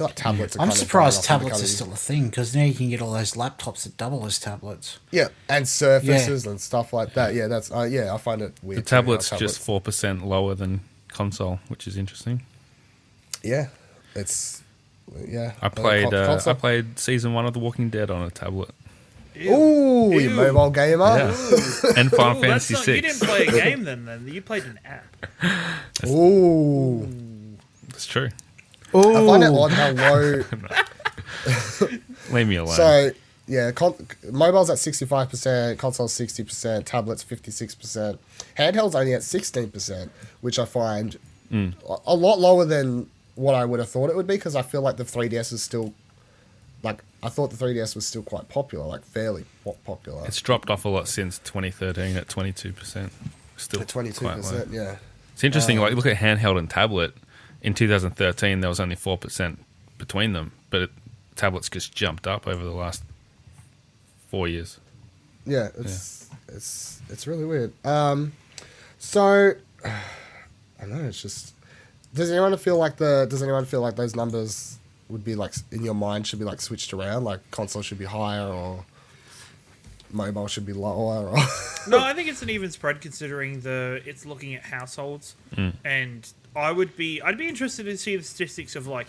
Speaker 2: like tablets are
Speaker 4: I'm
Speaker 2: kind of
Speaker 4: surprised tablets are still a thing because now you can get all those laptops that double as tablets.
Speaker 2: Yeah, and Surfaces and stuff like that. Yeah, that's I find it weird.
Speaker 5: The tablet's just 4% lower than console, which is interesting.
Speaker 2: Yeah, it's
Speaker 5: I played season 1 of The Walking Dead on a tablet.
Speaker 2: Ooh, you mobile gamer.
Speaker 5: Yeah. And Final Fantasy 6.
Speaker 3: You didn't play a game then. You played an app.
Speaker 2: Ooh,
Speaker 5: That's true.
Speaker 4: Ooh.
Speaker 2: I find it odd how low.
Speaker 5: Leave me alone.
Speaker 2: So yeah, mobile's at 65%, console's 60%, tablets 56%, handheld's only at 16%, which I find a lot lower than what I would have thought it would be because I feel like the 3DS is still I thought the 3DS was still quite popular, like fairly popular.
Speaker 5: It's dropped off a lot since 2013 at 22%. Still
Speaker 2: At 22%, yeah.
Speaker 5: It's interesting. Look at handheld and tablet. In 2013, there was only 4% between them, but tablets just jumped up over the last 4 years.
Speaker 2: Yeah, it's really weird. So I don't know. It's just. Does anyone feel like those numbers would be like in your mind should be like switched around? Like console should be higher or mobile should be lower? Or
Speaker 3: No, I think it's an even spread considering it's looking at households and. I'd be interested to see the statistics of like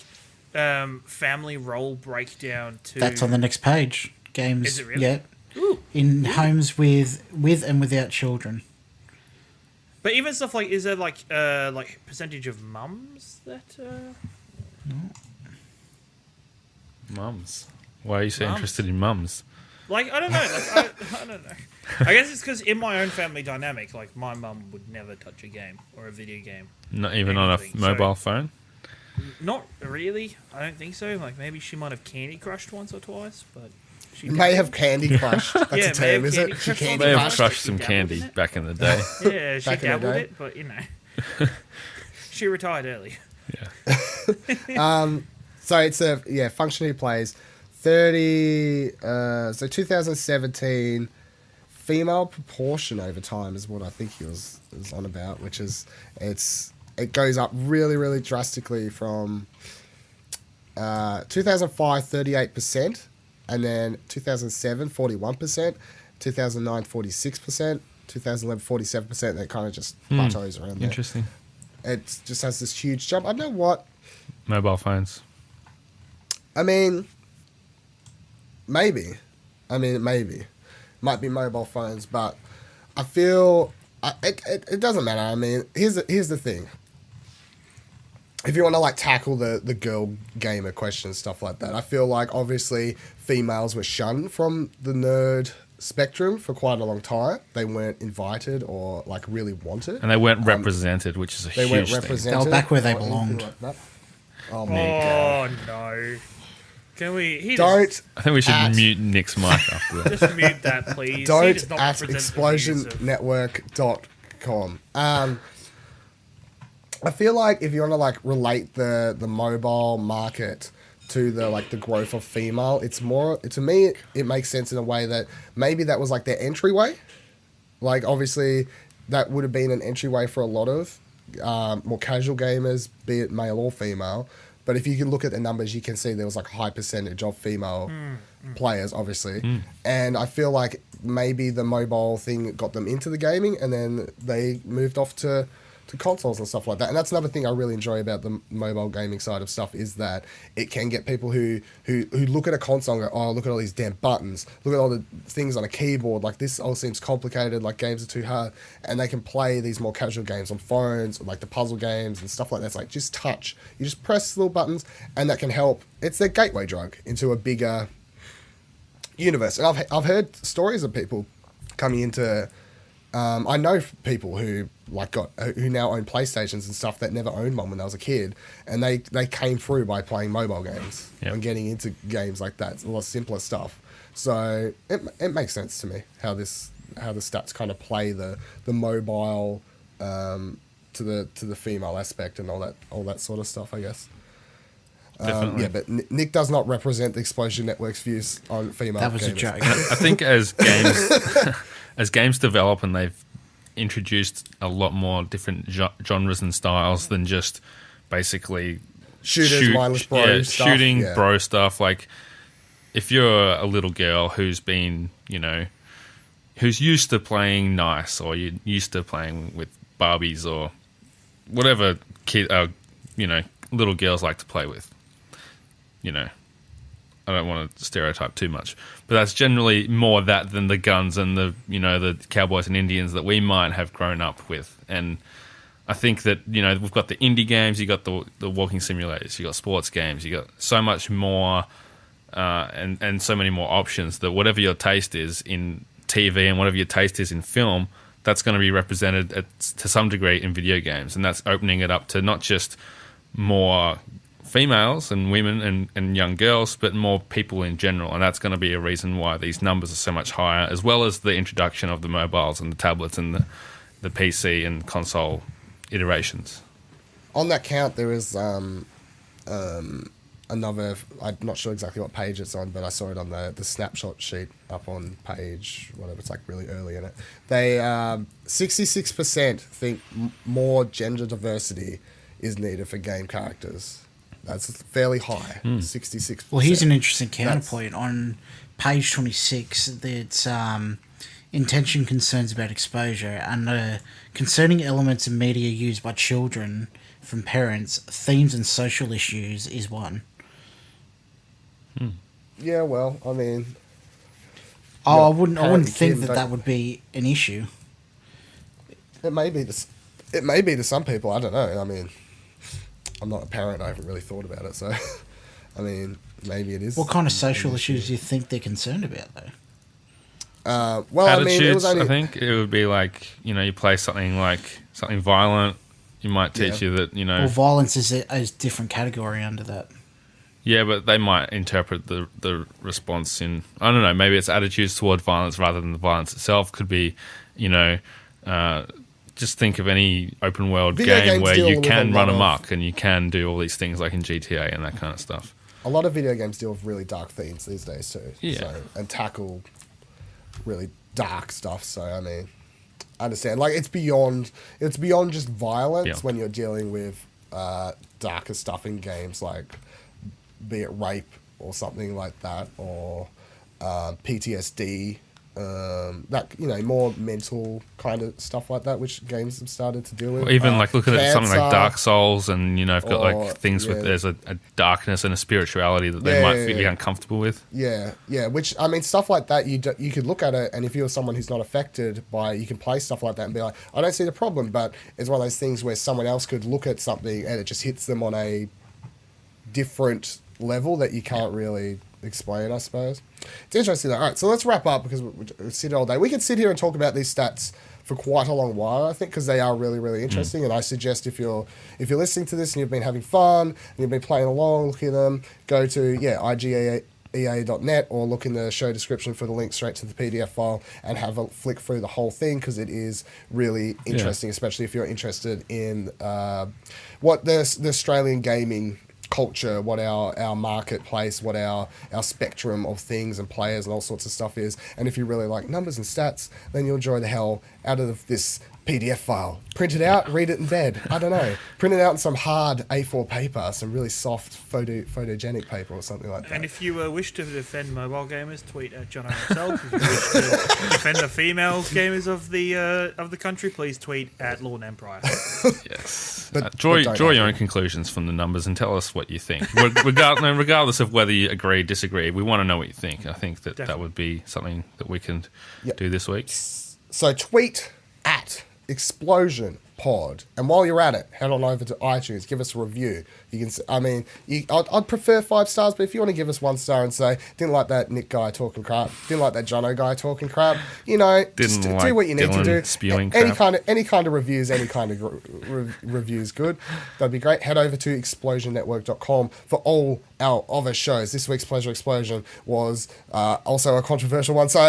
Speaker 3: family role breakdown to.
Speaker 4: That's on the next page. Games.
Speaker 3: Is it really?
Speaker 4: Yeah.
Speaker 3: Ooh.
Speaker 4: In homes with and without children.
Speaker 3: But even stuff like, is there like percentage of mums that?
Speaker 5: Mums. Why are you so interested in mums?
Speaker 3: Like I don't know. I don't know. I guess it's because in my own family dynamic, like my mum would never touch a game or a video game.
Speaker 5: Not even on a mobile phone?
Speaker 3: Not really. I don't think so. Like maybe she might have Candy Crushed once or twice, but she
Speaker 2: may have Candy Crushed. That's a term, is it?
Speaker 5: She may have crushed some candy back in the day.
Speaker 3: Yeah, she dabbled it, but she retired early.
Speaker 5: Yeah.
Speaker 2: So it's functionally plays 30. So 2017. Female proportion over time is what I think he was on about, which is it goes up really, really drastically from 2005 38%, and then 2007 41%, 2009 46%, 2011 47%. And it kind of just plateaus around there.
Speaker 5: Interesting.
Speaker 2: It just has this huge jump. I don't know what
Speaker 5: mobile phones.
Speaker 2: I mean, maybe. Might be mobile phones, but I feel it doesn't matter. I mean, here's the thing. If you want to like tackle the girl gamer question, stuff like that, I feel like obviously females were shunned from the nerd spectrum for quite a long time. They weren't invited or like really wanted,
Speaker 5: and they weren't represented, which is a
Speaker 2: they
Speaker 5: huge
Speaker 2: weren't
Speaker 5: thing.
Speaker 2: represented.
Speaker 4: They were back where they
Speaker 2: or anything
Speaker 4: belonged.
Speaker 2: like that. Oh my god!
Speaker 3: Oh no! Can we?
Speaker 2: Don't
Speaker 5: I think we should mute Nick's mic after that.
Speaker 3: just mute that, please. He
Speaker 2: don't
Speaker 3: does not
Speaker 2: at
Speaker 3: represent the views of-
Speaker 2: explosionnetwork.com. I feel like if you want to like relate the mobile market to the growth of female, it's more, to me it makes sense in a way that maybe that was like their entryway. Like obviously that would have been an entryway for a lot of more casual gamers, be it male or female. But if you can look at the numbers, you can see there was like a high percentage of female players, obviously. And I feel like maybe the mobile thing got them into the gaming, and then they moved off to consoles and stuff like that. And that's another thing I really enjoy about the mobile gaming side of stuff, is that it can get people who look at a console and go, oh, look at all these damn buttons, look at all the things on a keyboard, like this all seems complicated, like games are too hard, and they can play these more casual games on phones, like the puzzle games and stuff like that. It's like just touch, you just press little buttons, and that can help. It's their gateway drug into a bigger universe. And I've heard stories of people coming into I know people who who now own PlayStations and stuff that never owned one when they was a kid, and they came through by playing mobile games and getting into games like that. It's a lot simpler stuff. So it makes sense to me how the stats kind of play the mobile to the female aspect and all that sort of stuff, I guess.
Speaker 5: Definitely.
Speaker 2: But Nick does not represent the Explosion Network's views on female
Speaker 4: That was
Speaker 2: gamers.
Speaker 4: a joke.
Speaker 5: I think as games develop and they've introduced a lot more different genres and styles than just basically
Speaker 2: Shooters, mindless bro stuff.
Speaker 5: shooting bro stuff. Like if you're a little girl who's been, who's used to playing nice, or you're used to playing with Barbies or whatever little girls like to play with. I don't want to stereotype too much, but that's generally more that than the guns and the cowboys and Indians that we might have grown up with. And I think that we've got the indie games, you got the walking simulators, you got sports games, you got so much more, and so many more options that whatever your taste is in TV and whatever your taste is in film, that's going to be represented to some degree in video games, and that's opening it up to not just more females and women and young girls, but more people in general. And that's going to be a reason why these numbers are so much higher, as well as the introduction of the mobiles and the tablets and the PC and console iterations.
Speaker 2: On that count, there is another, I'm not sure exactly what page it's on, but I saw it on the snapshot sheet up on page, whatever, it's like really early in it. They 66% think more gender diversity is needed for game characters. That's fairly high, 66%.
Speaker 4: Well, here's an interesting counterpoint. On page 26, it's intention concerns about exposure and concerning elements of media used by children from parents, themes and social issues is one.
Speaker 2: Yeah, well, I mean...
Speaker 4: I wouldn't think that would be an issue.
Speaker 2: It may be to some people, I don't know. I mean... I'm not a parent. I haven't really thought about it, so I mean, maybe it is.
Speaker 4: What kind of social issues do you think they're concerned about, though?
Speaker 2: Well,
Speaker 5: attitudes,
Speaker 2: I mean, it was only...
Speaker 5: I think it would be like you play something violent. You might teach you that
Speaker 4: Well, violence is a different category under that.
Speaker 5: Yeah, but they might interpret the response in, I don't know, maybe it's attitudes toward violence rather than the violence itself. Could be, just think of any open world game where you can run amok and you can do all these things like in GTA and that kind of stuff.
Speaker 2: A lot of video games deal with really dark themes these days too.
Speaker 5: Yeah.
Speaker 2: So, and tackle really dark stuff. So I mean, I understand. Like it's beyond just violence when you're dealing with darker stuff in games, like be it rape or something like that, or PTSD. That more mental kind of stuff like that, which games have started to deal with.
Speaker 5: Or even looking at something like Dark Souls, and I've got like things with there's a darkness and a spirituality that they might be uncomfortable with.
Speaker 2: Yeah. Which I mean, stuff like that you could look at it, and if you're someone who's not affected by it, you can play stuff like that and be like, I don't see the problem. But it's one of those things where someone else could look at something and it just hits them on a different level that you can't really explain, I suppose. It's interesting though. All right, so let's wrap up because we sit all day. We could sit here and talk about these stats for quite a long while, I think, because they are really, really interesting. And I suggest if you're listening to this and you've been having fun and you've been playing along, looking at them, go to IGEA.net or look in the show description for the link straight to the PDF file and have a flick through the whole thing because it is really interesting, especially if you're interested in what the Australian gaming culture, what our marketplace, what our spectrum of things and players and all sorts of stuff is. And if you really like numbers and stats, then you'll enjoy the hell out of this PDF file. Print it out, read it in bed. I don't know. Print it out in some hard A4 paper, some really soft photogenic paper or something like that.
Speaker 3: And if you wish to defend mobile gamers, tweet at Jono himself. If you wish to defend the female gamers of the country, please tweet at Lord Empire.
Speaker 5: Yes. Draw your own conclusions from the numbers and tell us what you think. Regardless of whether you agree, disagree, we want to know what you think. I think that would be something that we can do this week.
Speaker 2: So tweet at Explosion Pod, and while you're at it, head on over to iTunes, give us a review. You can, I'd prefer 5 stars, but if you want to give us 1 star and say didn't like that Nick guy talking crap, didn't like that Jono guy talking crap, do what you need to do.
Speaker 5: Spewing
Speaker 2: any
Speaker 5: crap.
Speaker 2: kind of reviews, any kind of reviews, good. That'd be great. Head over to explosionnetwork.com for all our other shows. This week's Pleasure Explosion was also a controversial one, so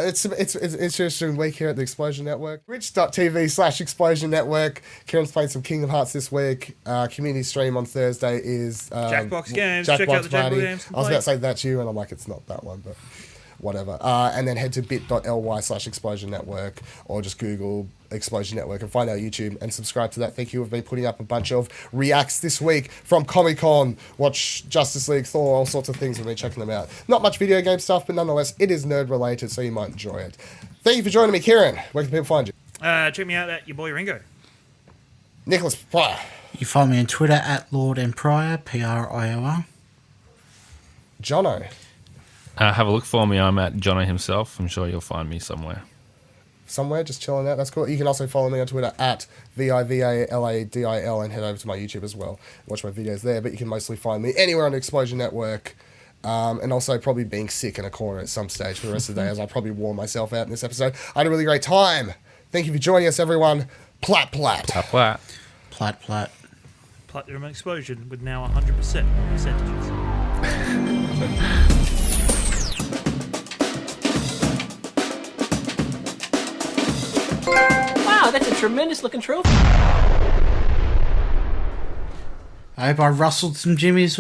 Speaker 2: it's an interesting week here at the Explosion Network. Twitch.tv/Explosion Network. Ciaran's playing some Kingdom Hearts this week. Community stream on Thursday is
Speaker 3: Jackbox Games. Check out the Jackbox Games.
Speaker 2: I was about to say that's you, and I'm like, it's not that one, but whatever. And then head to bit.ly/Explosion Network or just Google Explosion Network and find our YouTube and subscribe to that. Thank you. We've been putting up a bunch of reacts this week from Comic-Con. Watch Justice League, Thor, all sorts of things. We've been checking them out. Not much video game stuff, but nonetheless, it is nerd related, so you might enjoy it. Thank you for joining me, Ciaran. Where can people find you?
Speaker 3: Check me out at your boy Ringo.
Speaker 2: Nicholas Pryor.
Speaker 4: You find me on Twitter at Lord and Pryor, Prior.
Speaker 2: Jono.
Speaker 5: Have a look for me. I'm at Jono himself. I'm sure you'll find me somewhere.
Speaker 2: Somewhere, just chilling out. That's cool. You can also follow me on Twitter at VIVALADIL and head over to my YouTube as well. Watch my videos there, but you can mostly find me anywhere on the Explosion Network. And also probably being sick in a corner at some stage for the rest of the day, as I probably wore myself out in this episode. I had a really great time. Thank you for joining us, everyone. Plat, plat.
Speaker 5: Plat, plat.
Speaker 4: Plat, plat.
Speaker 3: Platinum Explosion with now 100% percentages.
Speaker 1: Wow, that's a tremendous looking trophy.
Speaker 4: I hope I rustled some jimmies